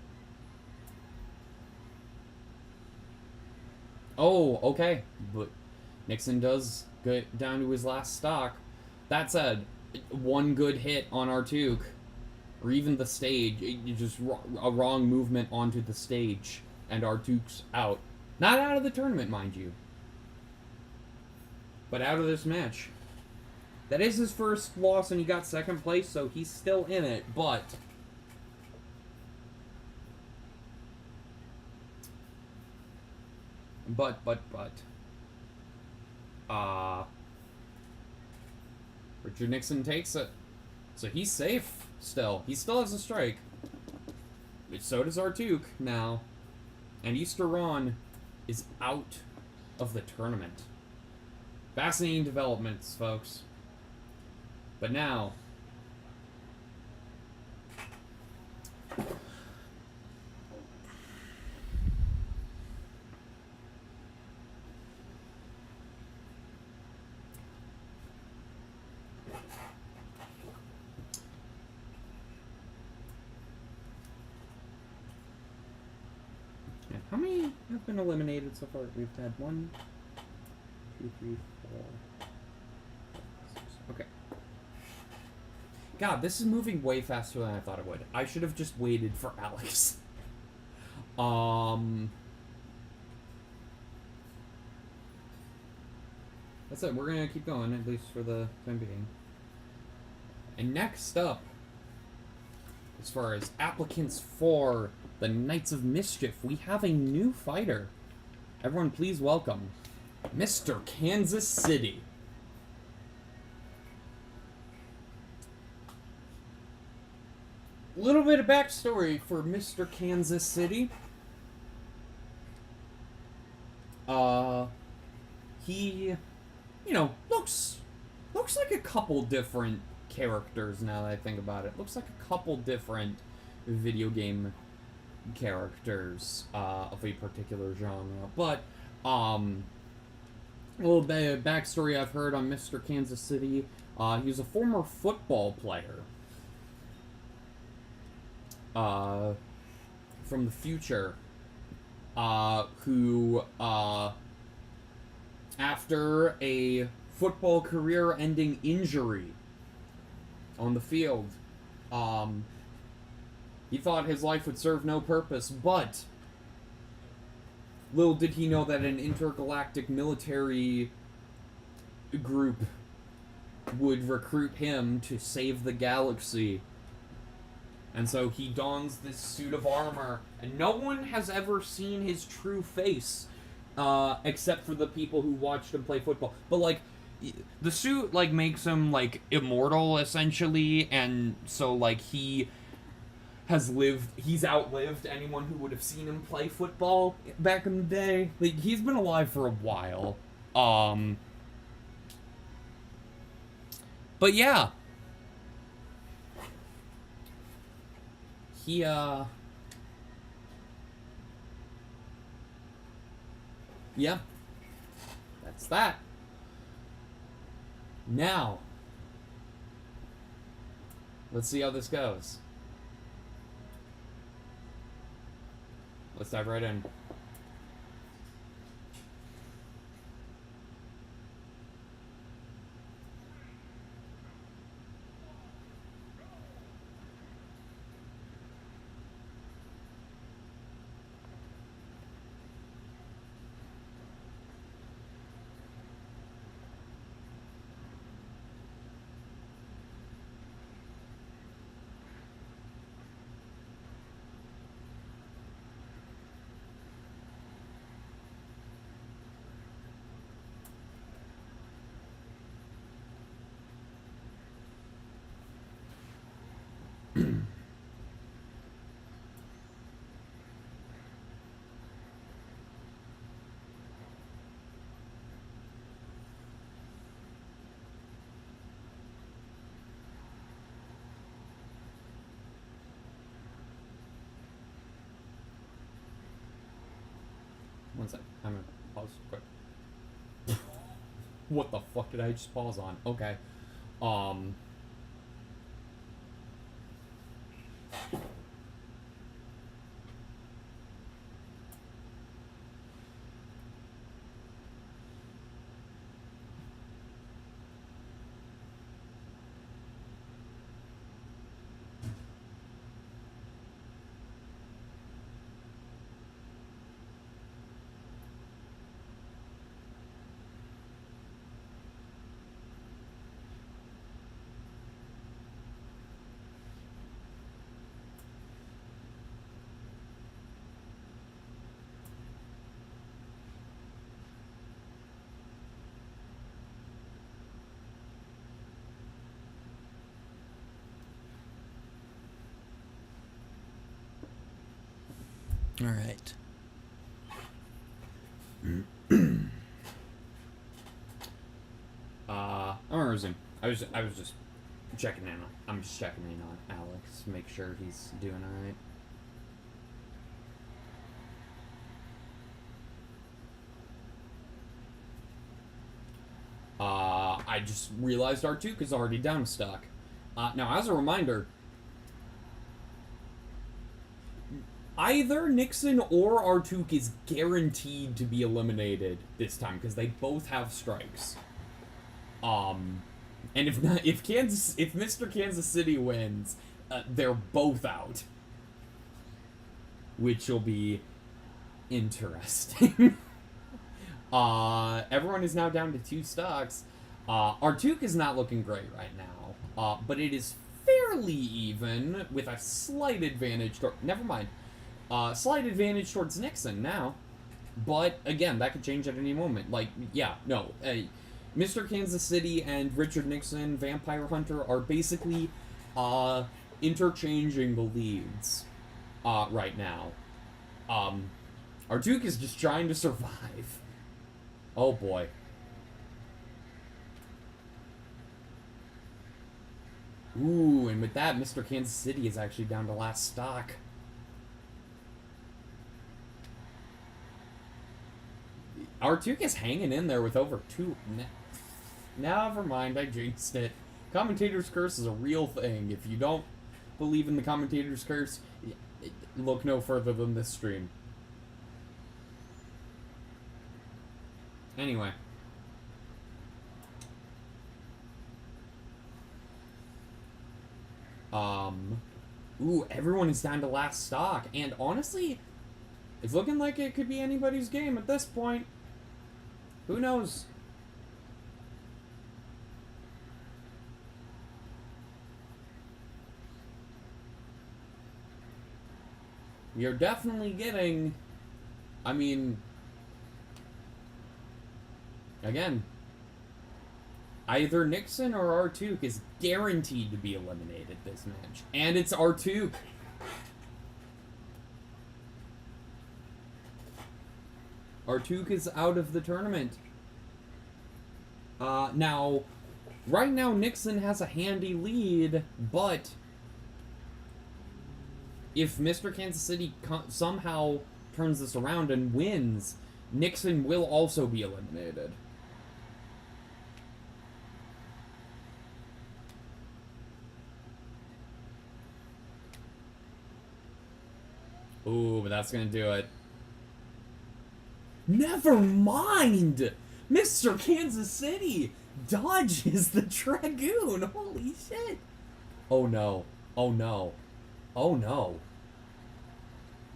Oh, okay. But Nixon does get down to his last stock. That said, 1 good hit on Artuk, or even the stage, just a wrong movement onto the stage, and Artuk's out. Not out of the tournament, mind you. But out of this match. That is his first loss, and he got 2nd place, so he's still in it, but... Richard Nixon takes it. So he's safe still. He still has a strike. But so does Artuk now. And Easteron is out of the tournament. Fascinating developments, folks. But now... How many have been eliminated so far? We've had 1, 2, 3, 4, 5, 6. Okay. God, this is moving way faster than I thought it would. I should have just waited for Alex. That's it. We're gonna keep going, at least for the time being. And next up, as far as applicants for the Knights of Mischief, we have a new fighter. Everyone please welcome Mr. Kansas City. A little bit of backstory for Mr. Kansas City. He, you know, looks like a couple different characters now that I think about it. Looks like a couple different video game characters of a particular genre. But, a little bit of backstory I've heard on Mr. Kansas City. He was a former football player. From the future. Who, after a football career-ending injury on the field, he He thought his life would serve no purpose, but little did he know that an intergalactic military group would recruit him to save the galaxy. And so he dons this suit of armor, and no one has ever seen his true face, except for the people who watched him play football. But, like, the suit, like, makes him, like, immortal, essentially, and so, like, he's outlived anyone who would have seen him play football back in the day. Like, he's been alive for a while. But yeah. Yeah. That's that. Now, let's see how this goes. Let's dive right in. One sec. I'm gonna pause quick. What the fuck did I just pause on? Okay. All right. I'm gonna resume. I was just checking in on. I'm just checking in on Alex, make sure he's doing all right. I just realized R2 is already down to stock. Now, as a reminder, either Nixon or Artuk is guaranteed to be eliminated this time because they both have strikes. And if not, if Mr. Kansas City wins, they're both out, which will be interesting. Everyone is now down to 2 stocks. Artuk is not looking great right now, but it is fairly even with a slight advantage. Never mind. Slight advantage towards Nixon now. But, again, that could change at any moment. Like, yeah, no. Mr. Kansas City and Richard Nixon, Vampire Hunter, are basically interchanging the leads right now. Artuk is just trying to survive. Oh, boy. Ooh, and with that, Mr. Kansas City is actually down to last stock. Artuk is hanging in there with over 2... Never mind, I jinxed it. Commentator's curse is a real thing. If you don't believe in the commentator's curse, look no further than this stream. Anyway. Ooh, everyone is down to last stock. And honestly, it's looking like it could be anybody's game at this point. Who knows? You're definitely getting... I mean... Again, either Nixon or Artuk is guaranteed to be eliminated this match. And it's Artuk. Artuk is out of the tournament. Now, right now Nixon has a handy lead, but if Mr. Kansas City somehow turns this around and wins, Nixon will also be eliminated. Ooh, but that's gonna do it. Never mind! Mr. Kansas City dodges the Dragoon! Holy shit! Oh no. Oh no. Oh no.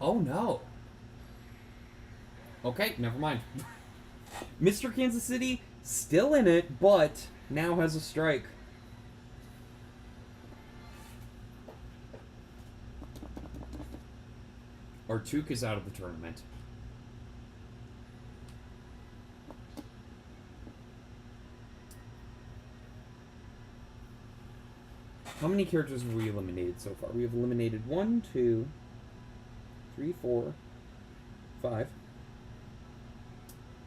Oh no. Okay, never mind. Mr. Kansas City still in it, but now has a strike. Artuk is out of the tournament. How many characters have we eliminated so far? We have eliminated 1, 2, 3, 4, 5,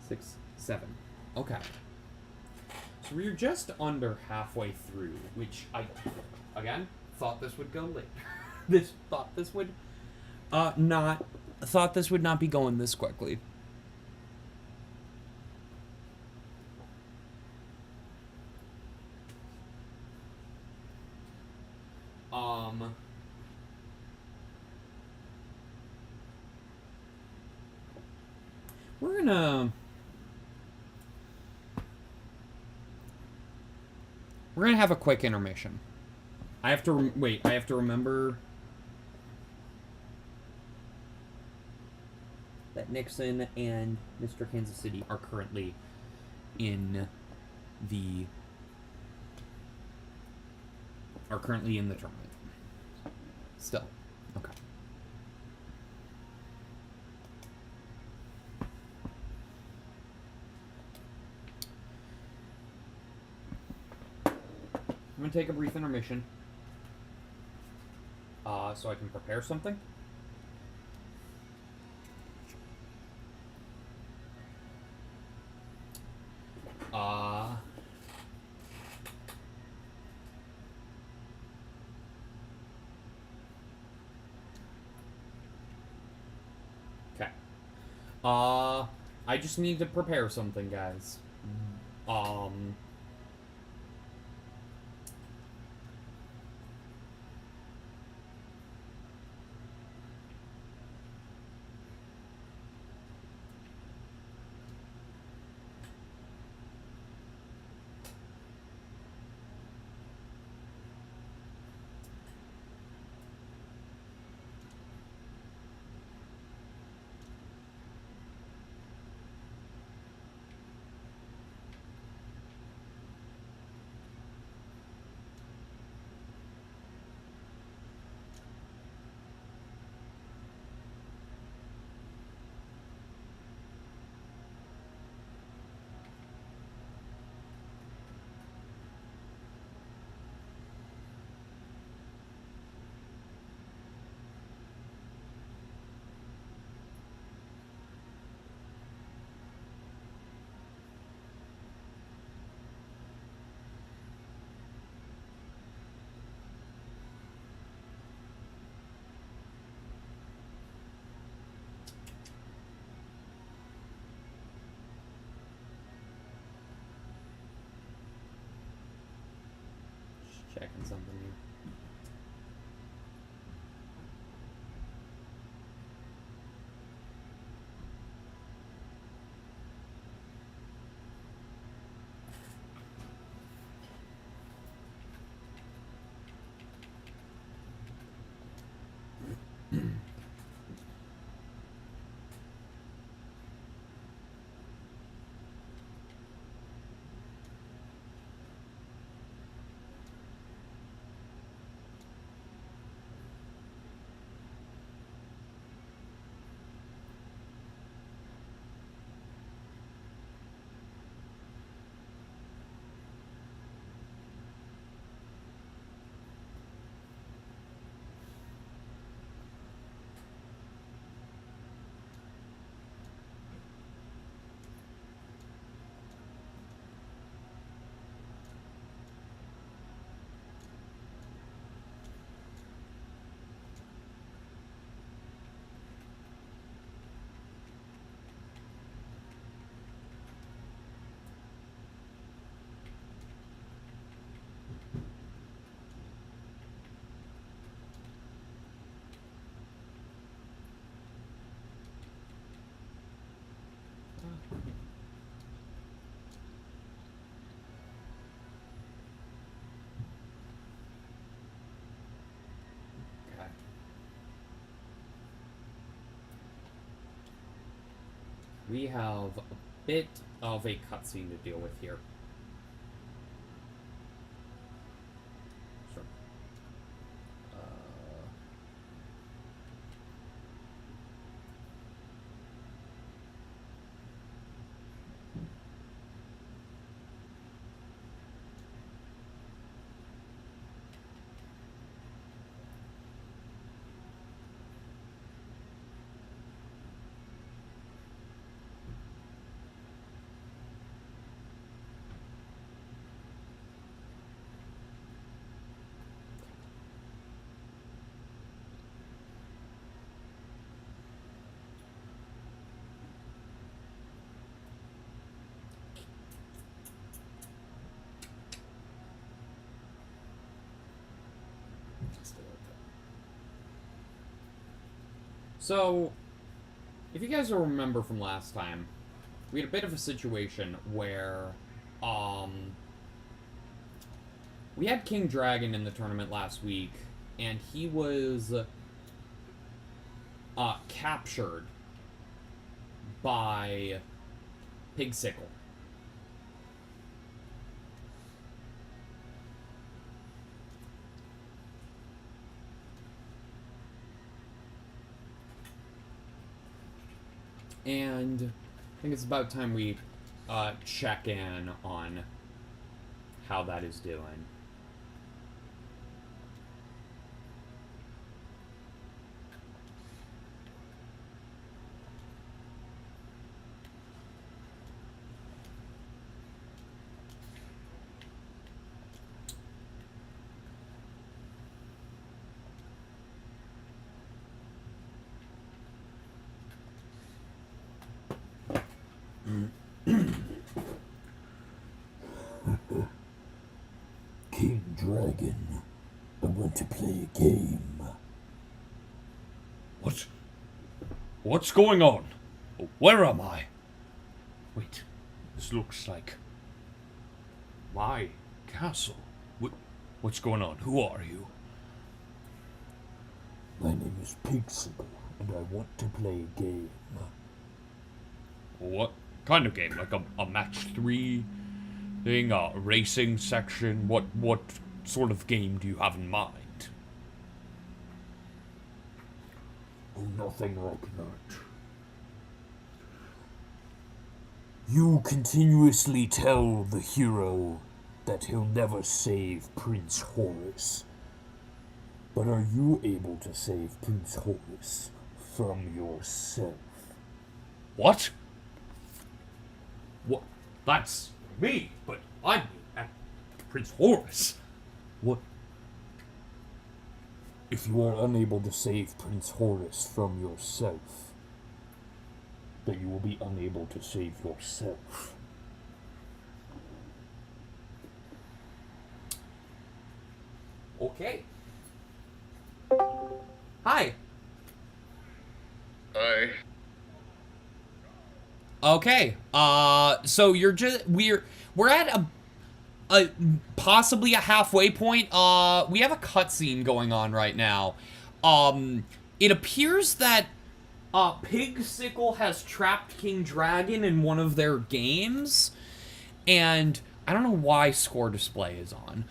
6, 7. Okay. So we're just under halfway through, which I, again, thought this would go late. Thought this would not be going this quickly. We're gonna have a quick intermission. I have to wait. I have to remember that Nixon and Mr. Kansas City are currently in the tournament. Still. Okay. I'm gonna take a brief intermission. So I can prepare something. Okay. I just need to prepare something, guys. Okay. We have a bit of a cutscene to deal with here. Sure. So, if you guys will remember from last time, we had a bit of a situation where, we had King Dragon in the tournament last week, and he was, captured by Pigsicle. And I think it's about time we check in on how that is doing. King Dragon, I want to play a game. What's going on? Where am I? Wait, this looks like my castle. What's going on? Who are you? My name is Pigsicle, and I want to play a game. What kind of game? Like a match 3 thing, a racing section? What sort of game do you have in mind? Oh, nothing like that. You continuously tell the hero that he'll never save Prince Horus. But are you able to save Prince Horus from yourself? What? What? That's me, but I'm Prince Horus. What? If you are unable to save Prince Horus from yourself, then you will be unable to save yourself. Okay. Hi. Hi. Okay. So you're just we're at a possibly a halfway point. We have a cutscene going on right now. It appears that Pigsicle has trapped King Dragon in one of their games, and I don't know why score display is on.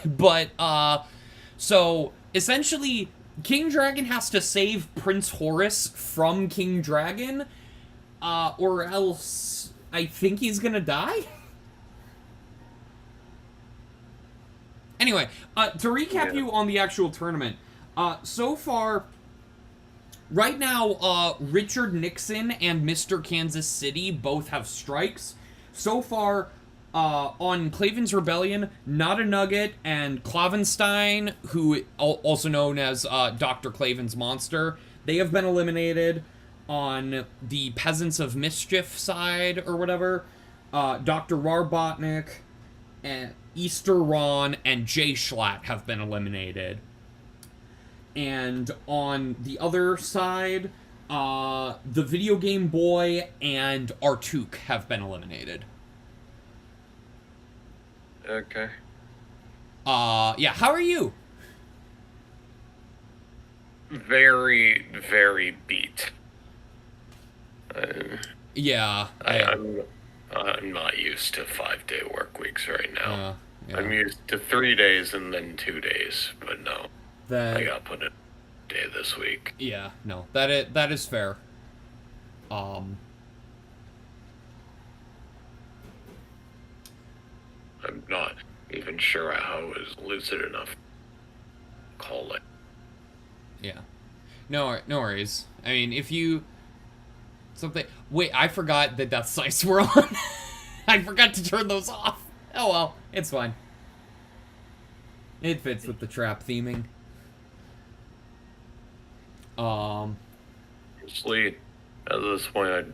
But so essentially King Dragon has to save Prince Horus from King Dragon, or else I think he's gonna die. Anyway, to recap you on the actual tournament, so far, right now, Richard Nixon and Mr. Kansas City both have strikes. So far, on Claven's Rebellion, Not a Nugget and Clavenstein, who also known as Dr. Claven's Monster, they have been eliminated. On the Peasants of Mischief side, or whatever, Dr. Rarbotnik, and Easter Ron, and Jay Schlatt have been eliminated. And on the other side, The Video Game Boy and Artuk have been eliminated. Okay. Yeah, how are you? Very, very beat. Yeah. I'm not used to 5-day work weeks right now. Yeah. I'm used to 3 days and then 2 days, but no. I got put in a day this week. Yeah, no. That is fair. I'm not even sure how I was lucid enough to call it. Yeah. No worries. I mean, if you... Something... Wait, I forgot that death sights were on. I forgot to turn those off. Oh well, it's fine. It fits with the trap theming. Honestly, at this point,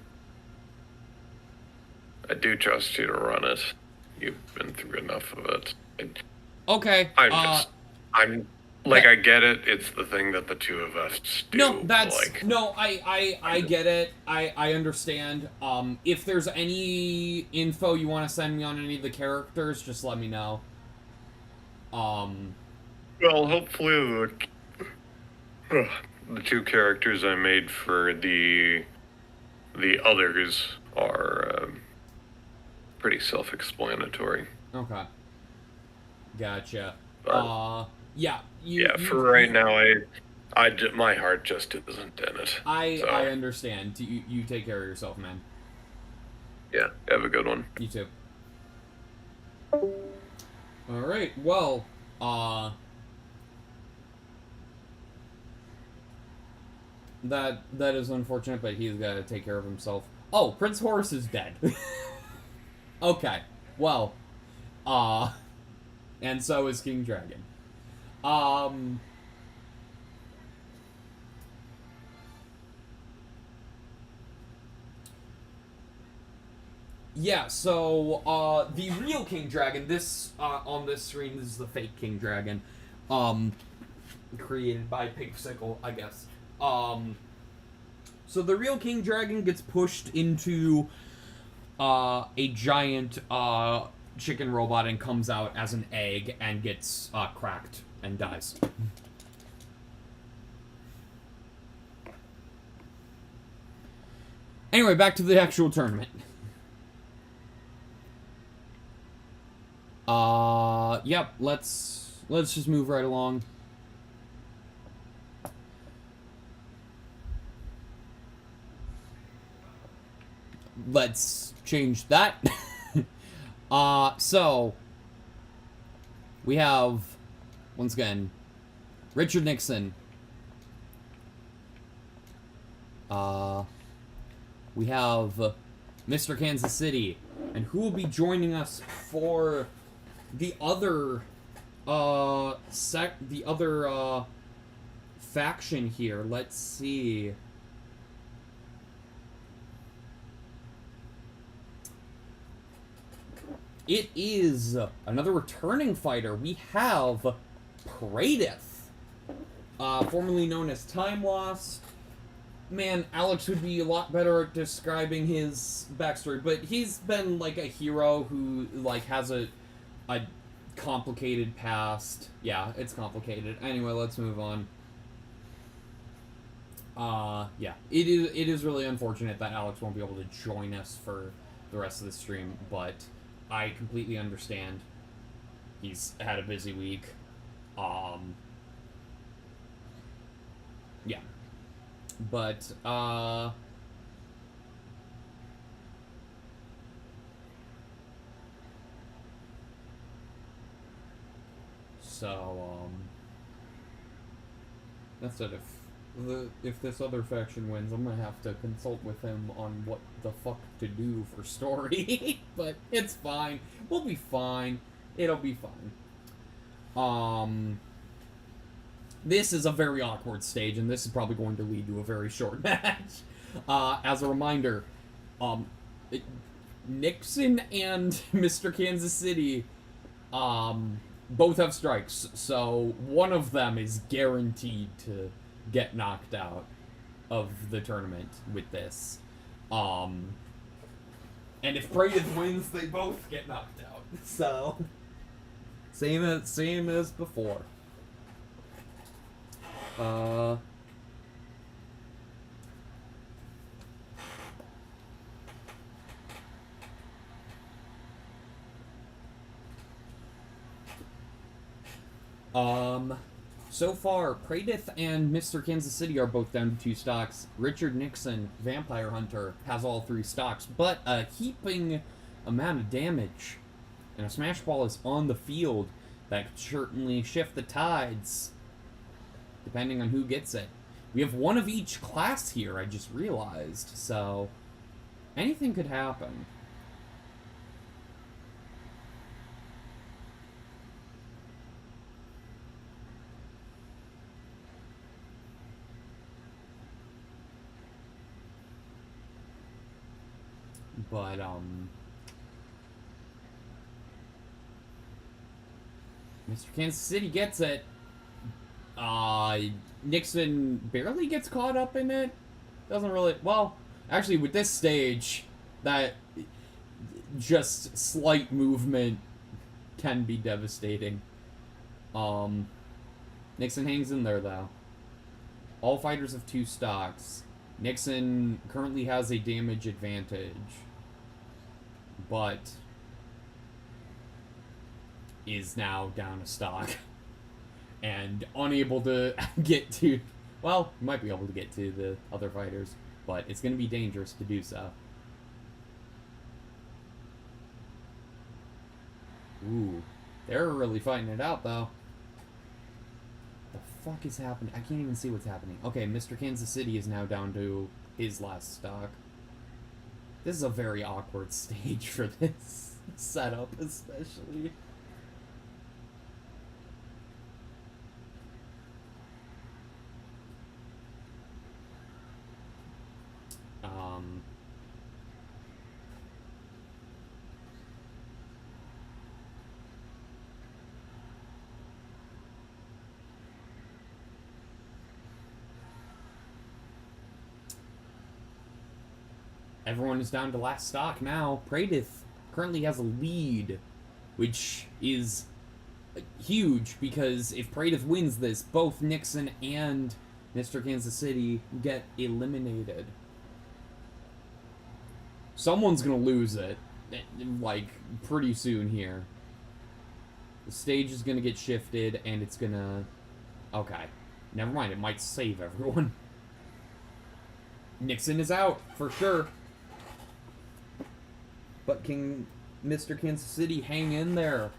I do trust you to run it. You've been through enough of it. Okay. I get it. It's the thing that the two of us do. No, that's like, no. I get it. I understand. If there's any info you want to send me on any of the characters, just let me know. Well, hopefully the two characters I made for the others are pretty self-explanatory. Okay. Gotcha. But, yeah. For right now, my heart just isn't in it. I understand. You take care of yourself, man. Yeah, have a good one. You too. All right. Well, that is unfortunate, but he's got to take care of himself. Oh, Prince Horus is dead. Okay. Well, and so is King Dragon. Yeah, so, the real King Dragon, this, on this screen, this is the fake King Dragon, created by Pigsicle, I guess. So the real King Dragon gets pushed into, a giant, chicken robot and comes out as an egg and gets, cracked and dies. Anyway, back to the actual tournament. Yep, let's just move right along. Let's change that. So we have, once again, Richard Nixon. We have Mr. Kansas City, and who will be joining us for the other faction here? Let's see. It is another returning fighter. We have Pradith, formerly known as Time Loss. Man, Alex would be a lot better at describing his backstory, but he's been like a hero who like has a complicated past. Yeah, it's complicated. Anyway, let's move on. Yeah, it is really unfortunate that Alex won't be able to join us for the rest of the stream, but I completely understand. He's had a busy week. Yeah. But, so, that's it. If this other faction wins, I'm gonna have to consult with him on what the fuck to do for story. But it's fine. We'll be fine. It'll be fine. This is a very awkward stage, and this is probably going to lead to a very short match. As a reminder, Nixon and Mr. Kansas City, both have strikes, so one of them is guaranteed to get knocked out. of the tournament with this. And if Praedyth wins, they both get knocked out. So, same as before. So far, Praedyth and Mr. Kansas City are both down to 2 stocks. Richard Nixon, Vampire Hunter, has all 3 stocks, but a heaping amount of damage. And a Smash Ball is on the field that could certainly shift the tides, depending on who gets it. We have one of each class here, I just realized, so anything could happen. But, Mr. Kansas City gets it. Nixon barely gets caught up in it. Doesn't really, well, actually with this stage, that just slight movement can be devastating. Nixon hangs in there though. All fighters have 2 stocks. Nixon currently has a damage advantage, but is now down a stock and unable to get to, well, might be able to get to the other fighters, but it's going to be dangerous to do so. Ooh, they're really fighting it out though. The fuck is happening? I can't even see what's happening. Okay, Mr. Kansas City is now down to his last stock. This is a very awkward stage for this setup, especially. Everyone is down to last stock now. Praedyth currently has a lead, which is huge because if Praedyth wins this, both Nixon and Mr. Kansas City get eliminated. Someone's gonna lose it, like, pretty soon here. The stage is gonna get shifted, and it's gonna... Okay. Never mind, it might save everyone. Nixon is out, for sure. But can Mr. Kansas City hang in there?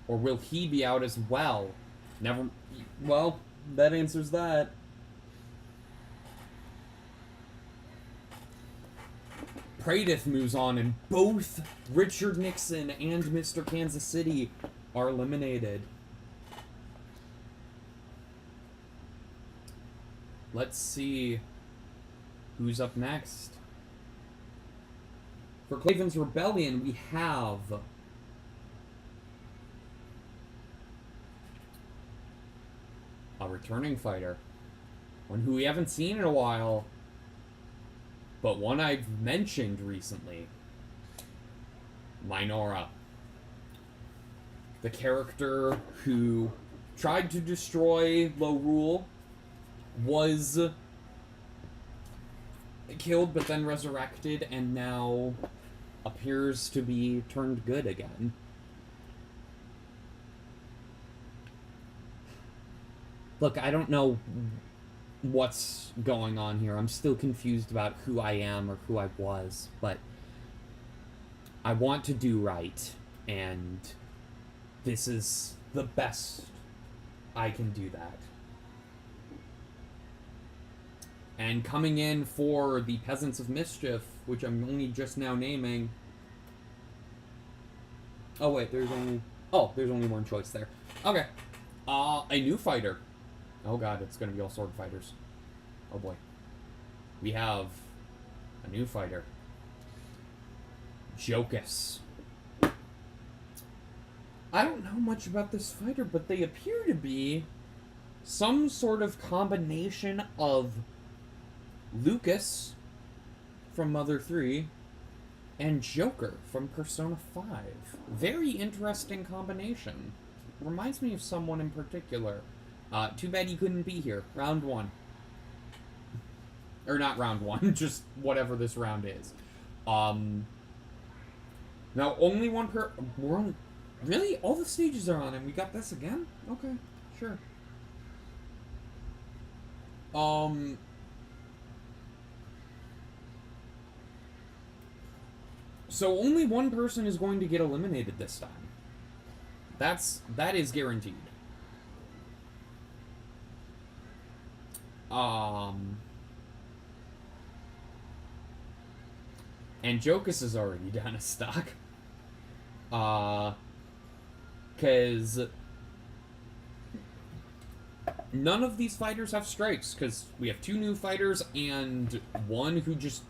Or will he be out as well? Never... Well, that answers that. Praedyth moves on, and both Richard Nixon and Mr. Kansas City are eliminated. Let's see who's up next. For Claven's Rebellion, we have a returning fighter. One who we haven't seen in a while, but one I've mentioned recently. Minora. The character who tried to destroy Low Rule, was killed but then resurrected, and now appears to be turned good again. Look, I don't know what's going on here. I'm still confused about who I am or who I was, but I want to do right, and this is the best I can do that. And coming in for the Peasants of Mischief, which I'm only just now naming... Oh wait, there's only one choice there. Okay. A new fighter. Oh god, it's gonna be all sword fighters. Oh boy. We have a new fighter. Jokus. I don't know much about this fighter, but they appear to be some sort of combination of Lucas from Mother 3, and Joker from Persona 5. Very interesting combination. Reminds me of someone in particular. Too bad he couldn't be here. Round 1. Or not round 1, just whatever this round is. Now, only one per... We're on... Really? All the stages are on, and we got this again? Okay, sure. So only one person is going to get eliminated this time. That is guaranteed. And Jokus is already down a stock. Because none of these fighters have strikes, because we have 2 new fighters and one who just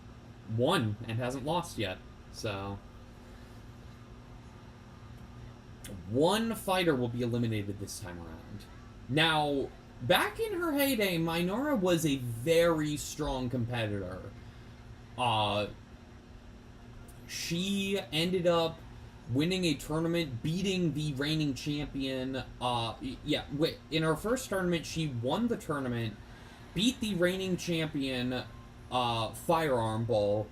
won and hasn't lost yet. So, one fighter will be eliminated this time around. Now, back in her heyday, Minora was a very strong competitor. She ended up winning a tournament, beating the reigning champion. In her first tournament, she won the tournament, beat the reigning champion, Firearm Ball,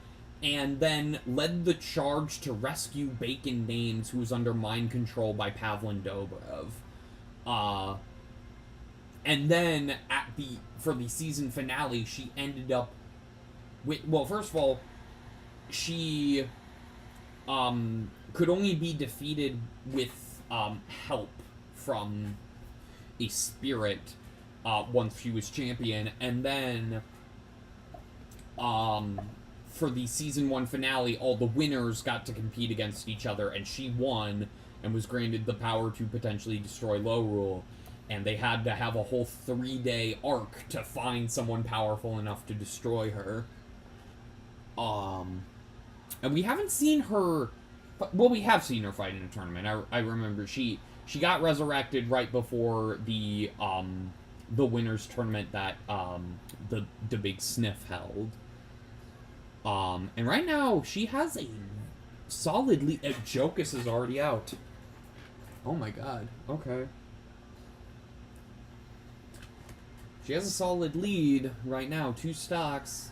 and then led the charge to rescue Bacon Names, who was under mind control by Pavlin Dobrev. And then for the season finale, she ended up with, well, first of all, she could only be defeated with help from a spirit once she was champion, and then for the season 1 finale, all the winners got to compete against each other, and she won and was granted the power to potentially destroy Low Rule, and they had to have a whole 3-day arc to find someone powerful enough to destroy her. And we haven't seen her... Well, we have seen her fight in a tournament. I remember she got resurrected right before the winners tournament that the Big Sniff held. And right now she has a solid lead. Jokus is already out. Oh my god. Okay. She has a solid lead right now, 2 stocks.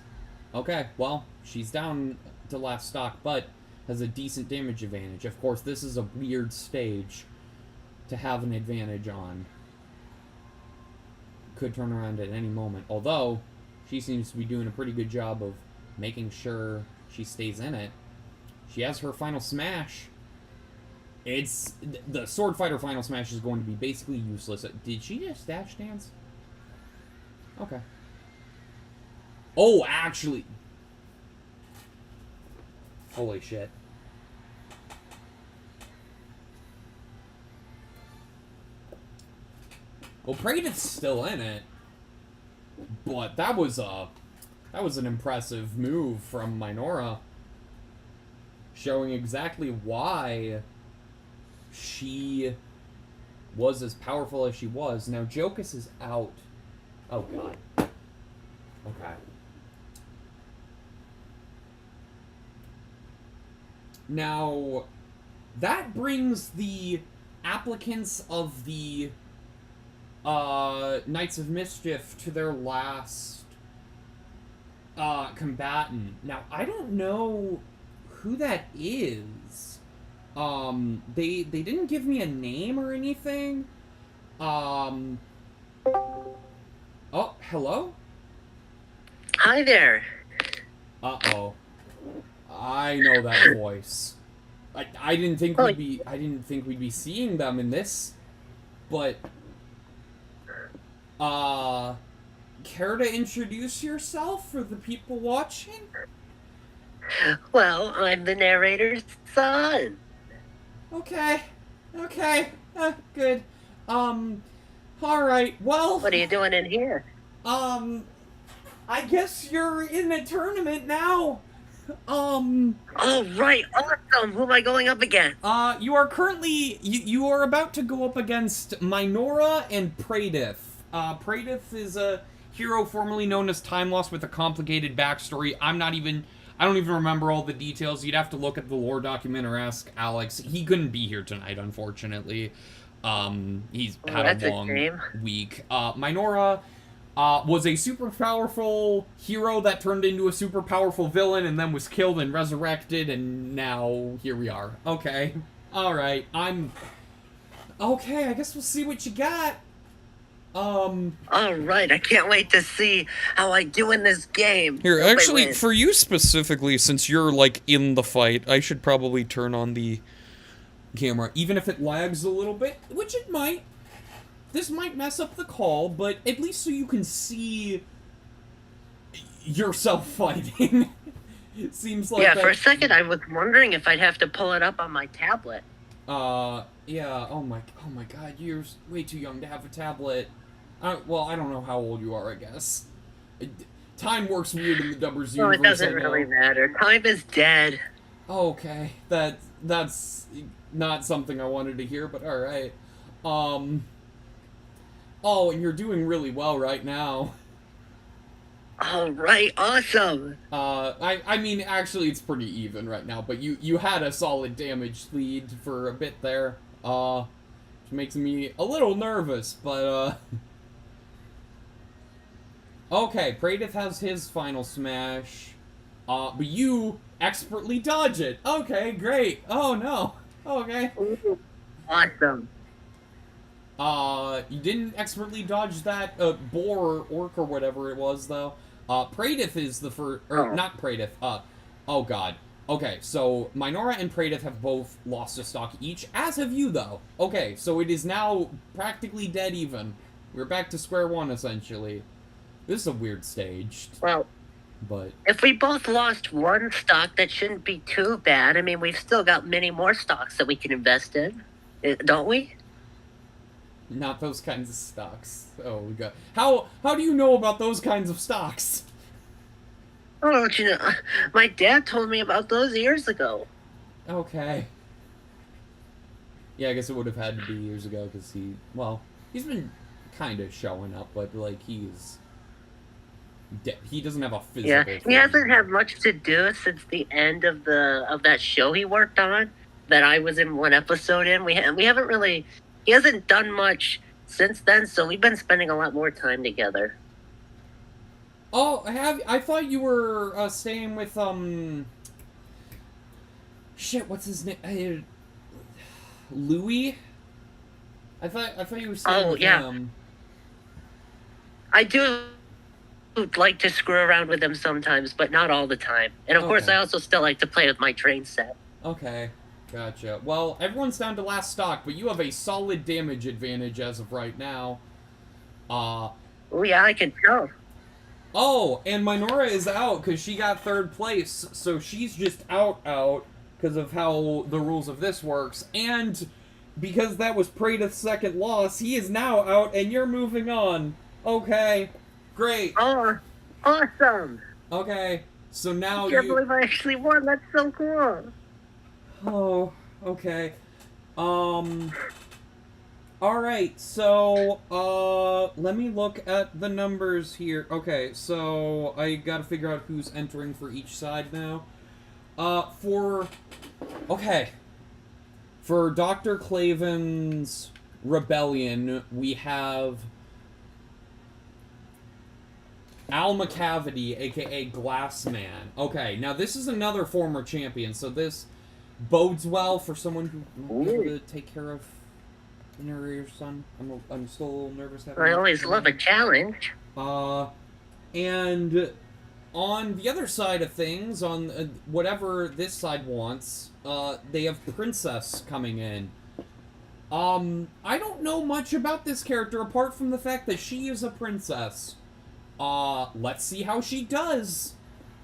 Okay, well, she's down to last stock, but has a decent damage advantage. Of course, this is a weird stage to have an advantage on. Could turn around at any moment. Although, she seems to be doing a pretty good job of making sure she stays in it. She has her final smash. The Sword Fighter final smash is going to be basically useless. Did she just dash dance? Okay. Oh, actually... Holy shit. Well, Praedith's still in it, but that was an impressive move from Minora, showing exactly why she was as powerful as she was. Now, Jokus is out. Oh, God. Okay. Now, that brings the applicants of the Knights of Mischief to their last combatant. Now, I don't know who that is. They didn't give me a name or anything. Oh, hello? Hi there. Uh-oh. I know that voice. I didn't think we'd be seeing them in this, but care to introduce yourself for the people watching? Well, I'm the narrator's son. Okay. Good. Alright, well... What are you doing in here? I guess you're in a tournament now. Oh, right, awesome. Who am I going up against? You are currently... You are about to go up against Minora and Praedith. Praedith is hero formerly known as Time Lost with a complicated backstory. I don't even remember all the details. You'd have to look at the lore document or ask Alex. He couldn't be here tonight, unfortunately. He's had a long week. Minora was a super powerful hero that turned into a super powerful villain and then was killed and resurrected, and now here we are. Okay. Alright. Okay, I guess we'll see what you got. Alright, I can't wait to see how I do in this game. Here, actually, for you specifically, since you're, like, in the fight, I should probably turn on the camera, even if it lags a little bit, which it might. This might mess up the call, but at least so you can see yourself fighting. It seems like yeah, for a second I was wondering if I'd have to pull it up on my tablet. Yeah, oh my god, you're way too young to have a tablet. Well, I don't know how old you are, I guess. Time works weird in the Dubbers universe. No, it doesn't really matter. Time is dead. Okay, that's not something I wanted to hear, but alright. Oh, and you're doing really well right now. Alright, awesome! I mean, actually, it's pretty even right now, but you had a solid damage lead for a bit there, which makes me a little nervous, but, okay, Praedyth has his final smash, but you expertly dodge it. Okay, great. Oh, no. Okay. Ooh, awesome. You didn't expertly dodge that, boar or orc or whatever it was, though. Praedyth is the first, or not Praedyth, oh god. Okay, so Minora and Praedyth have both lost a stock each, as have you, though. Okay, so it is now practically dead even. We're back to square one, essentially. This is a weird stage. Well, but if we both lost one stock, that shouldn't be too bad. I mean, we've still got many more stocks that we can invest in, don't we? Not those kinds of stocks. Oh, we got... How do you know about those kinds of stocks? Oh, don't you know? My dad told me about those years ago. Okay. Yeah, I guess it would have had to be years ago, because he's been kind of showing up, but, like, he doesn't have a physical... Yeah, he hasn't had much to do since the end of that show he worked on, that I was in one episode in. We haven't really... He hasn't done much since then, so we've been spending a lot more time together. Oh, I thought you were staying with shit, what's his name? Louis? I thought you were staying with him. I do like to screw around with him sometimes, but not all the time. And of course, I also still like to play with my train set. Okay. Gotcha. Well, everyone's down to last stock, but you have a solid damage advantage as of right now. Oh, yeah, I can tell. Oh, and Minora is out because she got third place, so she's just out because of how the rules of this works. And because that was Praedyth's second loss, he is now out, and you're moving on. Okay, great. Oh, awesome. Okay, so now I can't believe I actually won. That's so cool. Oh, okay. Alright, so, let me look at the numbers here. Okay, so I gotta figure out who's entering for each side now. For Dr. Claven's Rebellion, we have Al McCavity, aka Glassman. Okay, now this is another former champion, so this bodes well for someone who will be able to take care of the narrator's son. I'm still a little nervous. I always love a challenge. And on the other side of things, on whatever this side wants, they have Princess coming in. I don't know much about this character apart from the fact that she is a princess. Let's see how she does.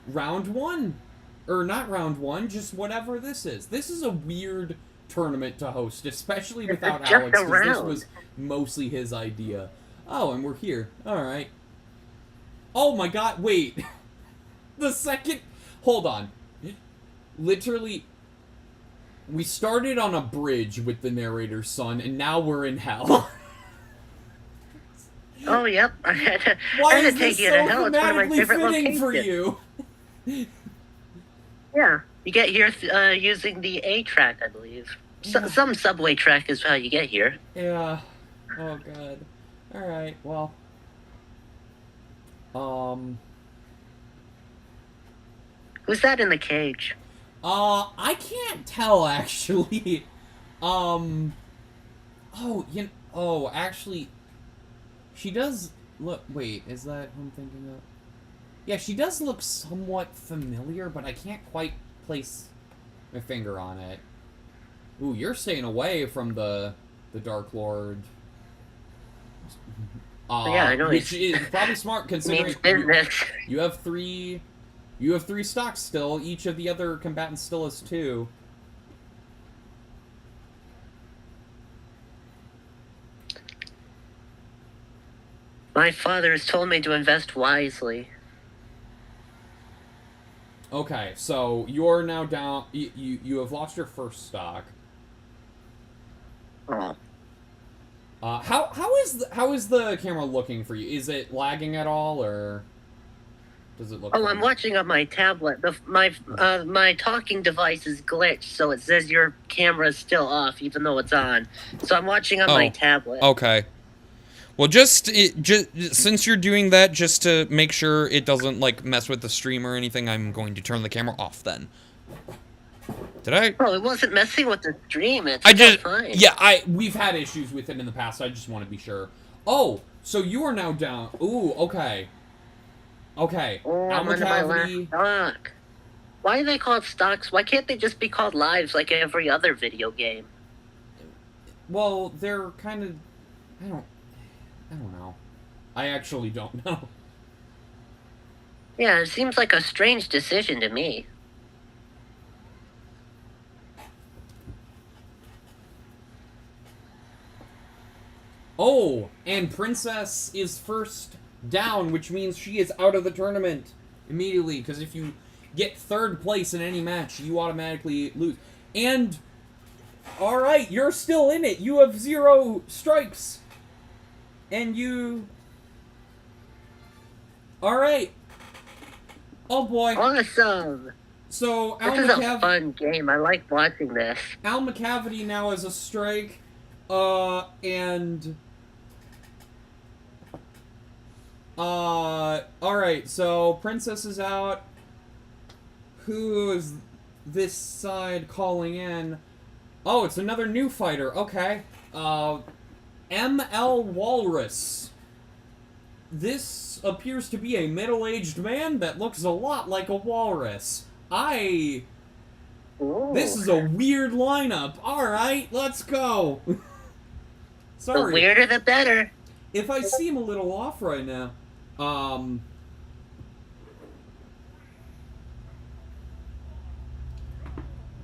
Round one. Or not round one, just whatever this is. This is a weird tournament to host, especially without Alex, because this was mostly his idea. Oh, and we're here. Alright. Oh my god, wait. The second... Hold on. Literally, we started on a bridge with the narrator's son, and now we're in hell. Oh, yep. I had to, Why I had is to take this you so to hell. It's one of my thematically favorite fitting locations. for you? Yeah. You get here using the A track, I believe. Some subway track is how you get here. Yeah. Oh, God. Alright, well. Who's that in the cage? I can't tell, actually. Actually, she does look, wait, is that who I'm thinking of? Yeah, she does look somewhat familiar, but I can't quite place my finger on it. Ooh, you're staying away from the Dark Lord. Yeah, I know. Which is probably smart considering you have three stocks still. Each of the other combatants still has 2. My father has told me to invest wisely. Okay, so you're now down. You have lost your first stock. Oh. How is the camera looking for you? Is it lagging at all, or does it look? Oh, I'm watching on my tablet. My talking device is glitched, so it says your camera's still off, even though it's on. So I'm watching on my tablet. Okay. Well, just since you're doing that, just to make sure it doesn't like mess with the stream or anything, I'm going to turn the camera off then. Did I? Oh, it wasn't messing with the stream. It's fine. Yeah, we've had issues with it in the past. I just want to be sure. Oh, so you are now down. Ooh, okay. Okay. Oh, I'm under my last stock. Why do they call it stocks? Why can't they just be called lives like every other video game? Well, they're kind of. I don't know. I actually don't know. Yeah, it seems like a strange decision to me. Oh, and Princess is first down, which means she is out of the tournament immediately, because if you get 3rd place in any match, you automatically lose. And, alright, you're still in it. You have 0 strikes. And you... Alright. Oh boy. Awesome. So, this is a fun game. I like watching this. Al McCavity now has a strike. Alright, so Princess is out. Who is this side calling in? Oh, it's another new fighter. Okay. ML Walrus. This appears to be a middle-aged man that looks a lot like a walrus. This is a weird lineup. Alright, let's go. Sorry. The weirder the better. If I seem a little off right now,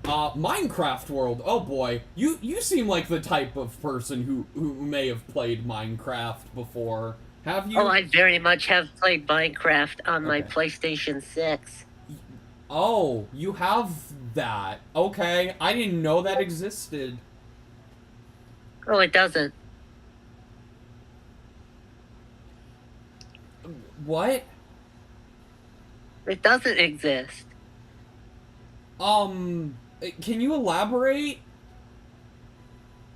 Minecraft World. Oh boy, you seem like the type of person who may have played Minecraft before. Have you? Oh, I very much have played Minecraft on my PlayStation 6. Oh, you have that. Okay, I didn't know that existed. Oh, it doesn't. What? It doesn't exist. Can you elaborate?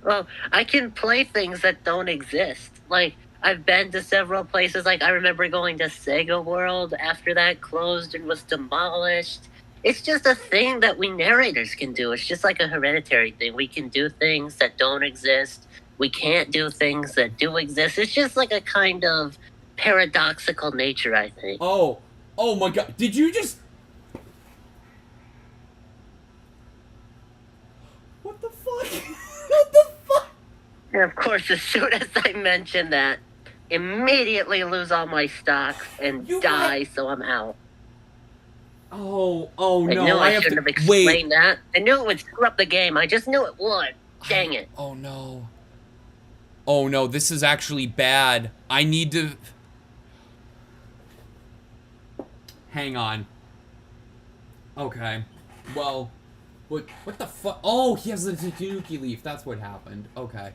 Well, I can play things that don't exist. Like, I've been to several places. Like, I remember going to Sega World after that closed and was demolished. It's just a thing that we narrators can do. It's just like a hereditary thing. We can do things that don't exist. We can't do things that do exist. It's just like a kind of paradoxical nature, I think. Oh my god. Did you just... What the fuck? What the fuck? And of course, as soon as I mention that, immediately lose all my stocks and die, so I'm out. Oh I no, knew I have shouldn't to... have explained that. I knew it would screw up the game. I just knew it would. Dang it. Oh no. Oh no, this is actually bad. I need to... Hang on. Okay. Well, what the fuck? Oh, he has the Tanuki leaf. That's what happened. Okay.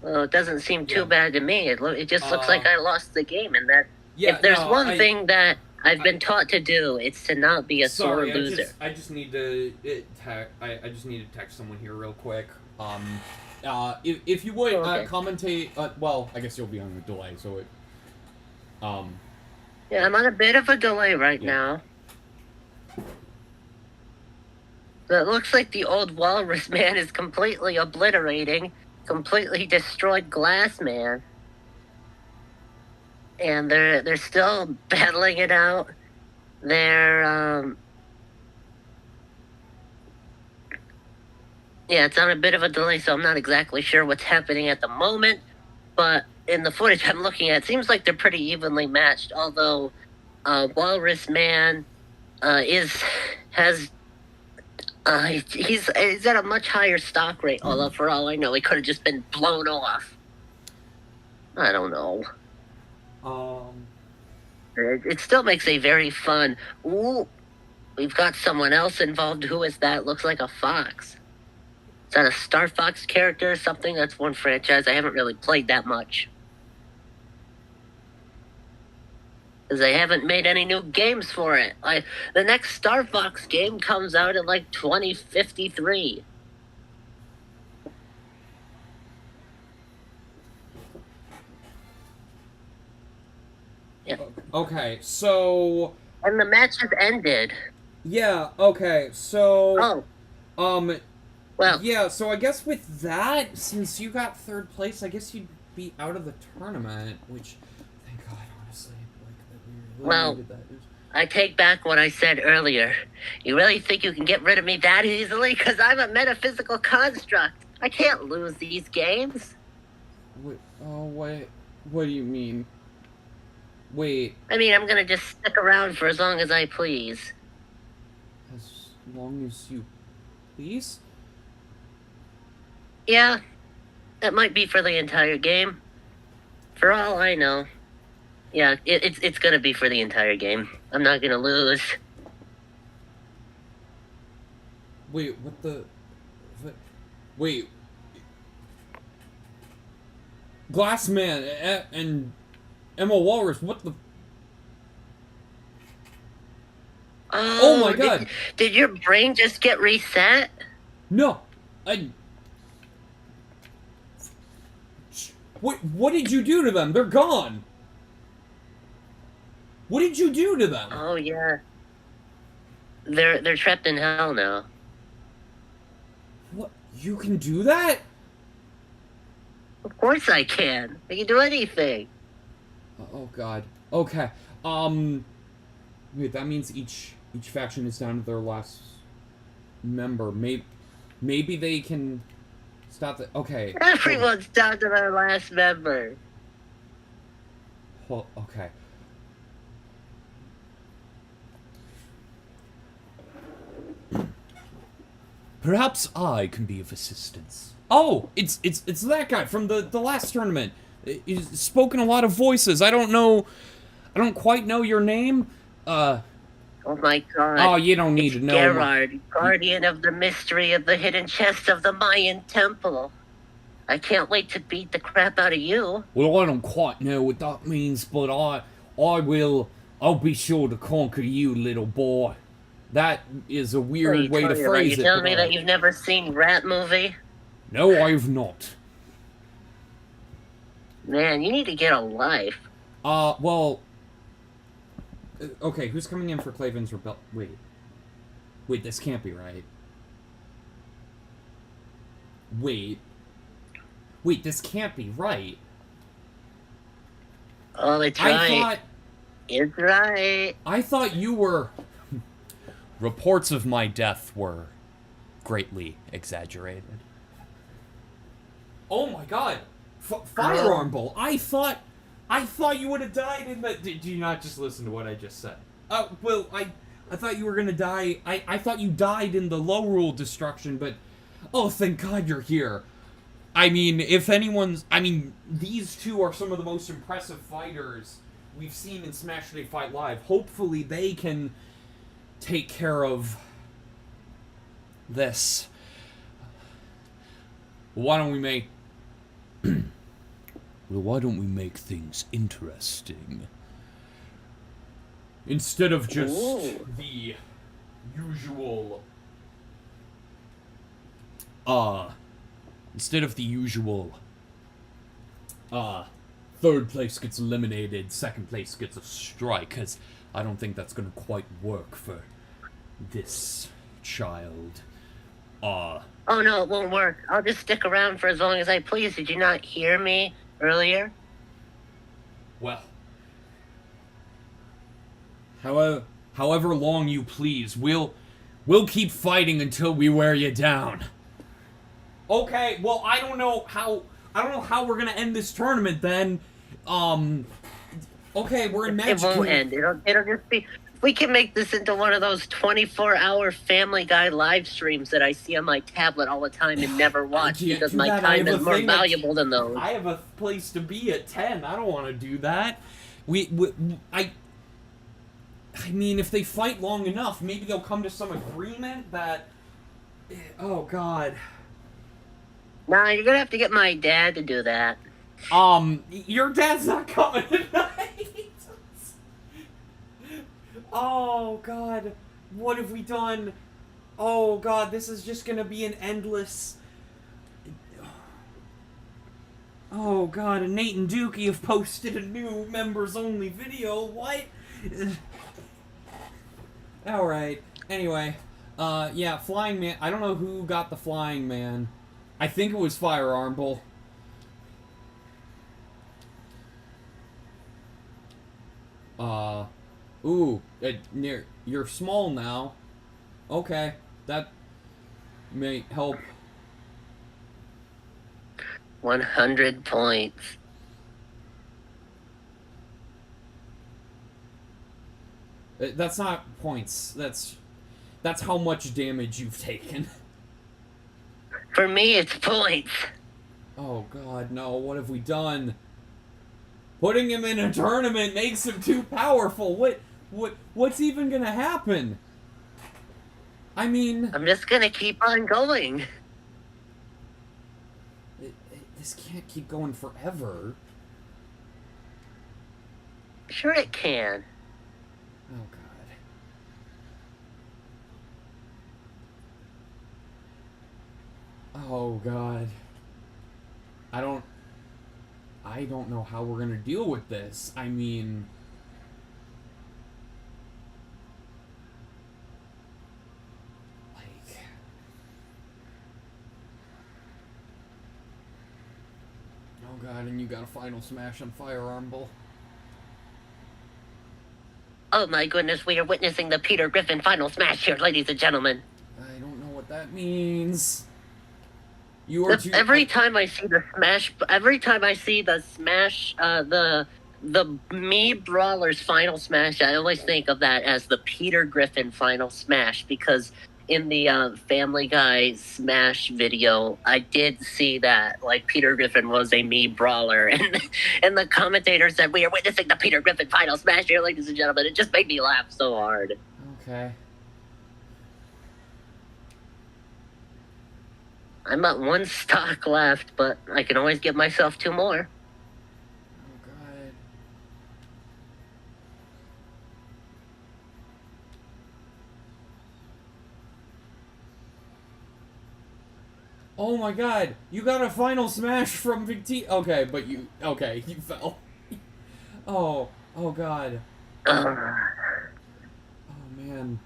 Well, it doesn't seem too Yeah. bad to me. It just looks like I lost the game, and that Yeah, if there's no, one thing that I've been taught to do, it's to not be a sorry, sore loser. I just need to I just need to text someone here real quick. If you would Okay. commentate. Well, I guess you'll be on the delay, so it. Yeah, I'm on a bit of a delay right now. But it looks like the old walrus man is completely completely destroyed Glass Man. And they're still battling it out. They're yeah, it's on a bit of a delay, so I'm not exactly sure what's happening at the moment. But in the footage I'm looking at, it seems like they're pretty evenly matched. Although Walrus Man he's at a much higher stock rate. Although for all I know, he could have just been blown off. I don't know. It still makes a very fun. Ooh, we've got someone else involved. Who is that? Looks like a fox. Is that a Star Fox character or something? That's one franchise I haven't really played that much. Because they haven't made any new games for it. The next Star Fox game comes out in like 2053. Yeah. Okay, so. And the match has ended. Yeah. Okay. So. Oh. Well. Yeah. So I guess with that, since you got third place, I guess you'd be out of the tournament. Which, thank God, honestly, like that we really needed that. I take back what I said earlier. You really think you can get rid of me that easily? Because I'm a metaphysical construct. I can't lose these games. Wait. Oh wait. What do you mean? Wait. I mean, I'm gonna just stick around for as long as I please. As long as you please? Yeah, that might be for the entire game. For all I know. Yeah, it's gonna be for the entire game. I'm not gonna lose. Wait, what the... Wait. Glassman and Emma Walrus, what the... Oh my God! Did your brain just get reset? No, What did you do to them? They're gone. What did you do to them? Oh yeah. They're trapped in hell now. What? You can do that? Of course I can. I can do anything. Oh God. Okay. Wait. That means each faction is down to their last member. Maybe they can stop the. Okay. Everyone's down to their last member. Well, okay. Perhaps I can be of assistance. Oh, it's that guy from the last tournament. He's spoken a lot of voices. I don't quite know your name. Oh my God. Oh, you don't need to know. Gerard, guardian of the mystery of the hidden chest of the Mayan temple. I can't wait to beat the crap out of you. Well, I don't quite know what that means, but I'll be sure to conquer you, little boy. That is a weird way to phrase it. You telling me that you've never seen Rat Movie? No, I've not. Man, you need to get a life. Well... Okay, who's coming in for Clavin's Rebel... Wait, this can't be right. Wait, this can't be right. Oh, it's right. It's right. I thought you were... Reports of my death were greatly exaggerated. Oh my God! Firearm bolt. I thought you would have died in the. Did you not just listen to what I just said? Well, I thought you were gonna die. I thought you died in the low rule destruction, but oh, thank God you're here. I mean, these two are some of the most impressive fighters we've seen in Smashurday Fight Live. Hopefully, they can take care of this. Why don't we make Well, why don't we make things interesting? Instead of just Ooh. the usual, third place gets eliminated, second place gets a strike, because I don't think that's gonna quite work for this child. Oh no, it won't work. I'll just stick around for as long as I please. Did you not hear me earlier? Well, however long you please, we'll keep fighting until we wear you down. Okay, well, I don't know how we're gonna end this tournament then. Okay, we're in Magic. It won't end. It'll just be. We can make this into one of those 24-hour Family Guy live streams that I see on my tablet all the time and never watch because my time is more valuable than those. I have a place to be at 10. I don't want to do that. I mean, if they fight long enough, maybe they'll come to some agreement that. Oh God. Nah, you're gonna have to get my dad to do that. Your dad's not coming tonight. Oh God, what have we done? Oh God, this is just gonna be an endless. Oh God, and Nate and Dookie have posted a new members-only video. What? All right. Anyway, yeah, Flying Man. I don't know who got the Flying Man. I think it was Firearm Bull. Ooh, you're small now. Okay, that may help. 100 points. That's not points. That's how much damage you've taken. For me, it's points. Oh God, no! What have we done? Putting him in a tournament makes him too powerful. What's even gonna happen? I mean, I'm just gonna keep on going. This can't keep going forever. Sure it can. Oh God. Oh God. I don't know how we're gonna deal with this. I mean, like, oh God, and you got a final smash on Firearm Bull. Oh my goodness, we are witnessing the Peter Griffin final smash here, ladies and gentlemen. I don't know what that means. Every time I see the Smash, the Mii Brawler's final smash, I always think of that as the Peter Griffin final smash because in the Family Guy Smash video, I did see that like Peter Griffin was a Mii Brawler, and the commentator said we are witnessing the Peter Griffin final smash here, ladies and gentlemen. It just made me laugh so hard. Okay. I'm at one stock left, but I can always give myself 2 more. Oh God. Oh my God! You got a final smash from Victi. Okay, but you fell. Oh God. Oh man.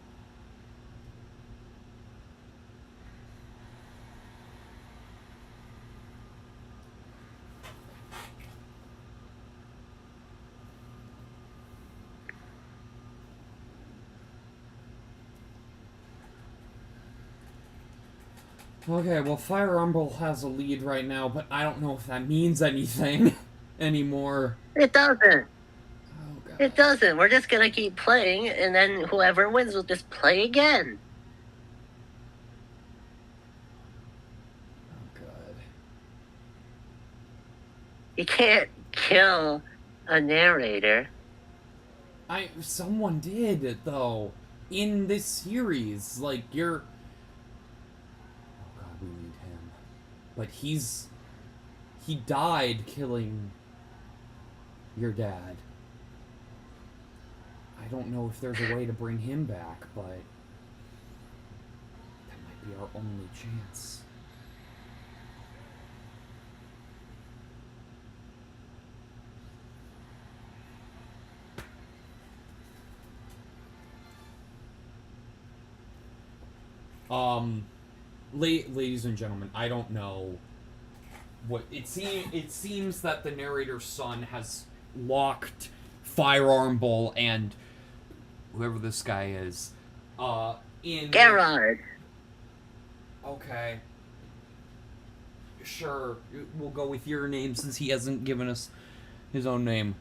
Okay, well, Fire Rumble has a lead right now, but I don't know if that means anything anymore. It doesn't. Oh, God. It doesn't. We're just gonna keep playing, and then whoever wins will just play again. Oh, God. You can't kill a narrator. Someone did, though. In this series. Like, you're... Oh, God, we need him. But he died killing your dad. I don't know if there's a way to bring him back, but that might be our only chance. Ladies and gentlemen, I don't know what it seems that the narrator's son has locked Firearm Bull and whoever this guy is in Gerard. Okay. Sure, we'll go with your name since he hasn't given us his own name.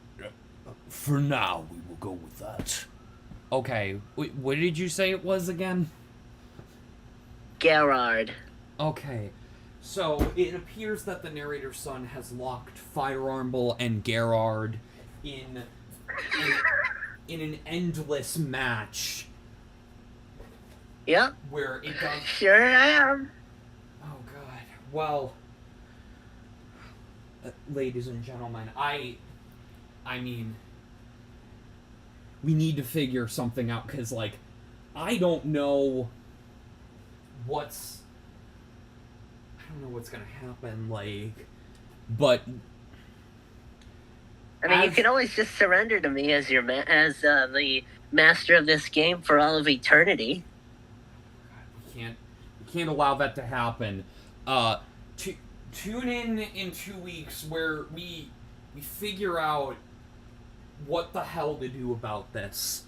For now, we will go with that. Okay, what did you say it was again? Gerard. Okay, so it appears that the narrator's son has locked Firearm Bull and Gerard in an endless match. Yep. Where it does... Sure am. Oh, God. Well, ladies and gentlemen, I mean, we need to figure something out, because, like, I don't know what's gonna happen, like, but I mean, you can always just surrender to me as your the master of this game for all of eternity. we can't allow that to happen. Tune in 2 weeks where we figure out what the hell to do about this.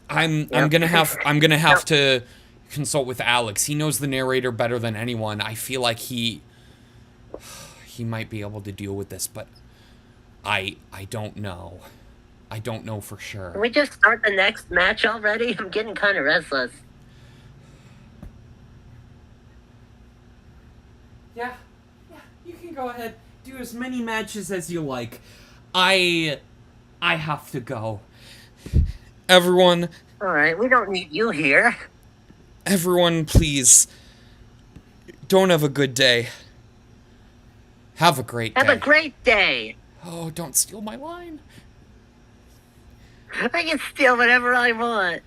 I'm gonna have to consult with Alex. He knows the narrator better than anyone. I feel like he might be able to deal with this, but I don't know. I don't know for sure. Can we just start the next match already? I'm getting kind of restless. Yeah, you can go ahead. Do as many matches as you like. I have to go. Everyone... Alright, we don't need you here. Everyone, please, don't have a good day. Have a great day. Have a great day. Oh, don't steal my line. I can steal whatever I want.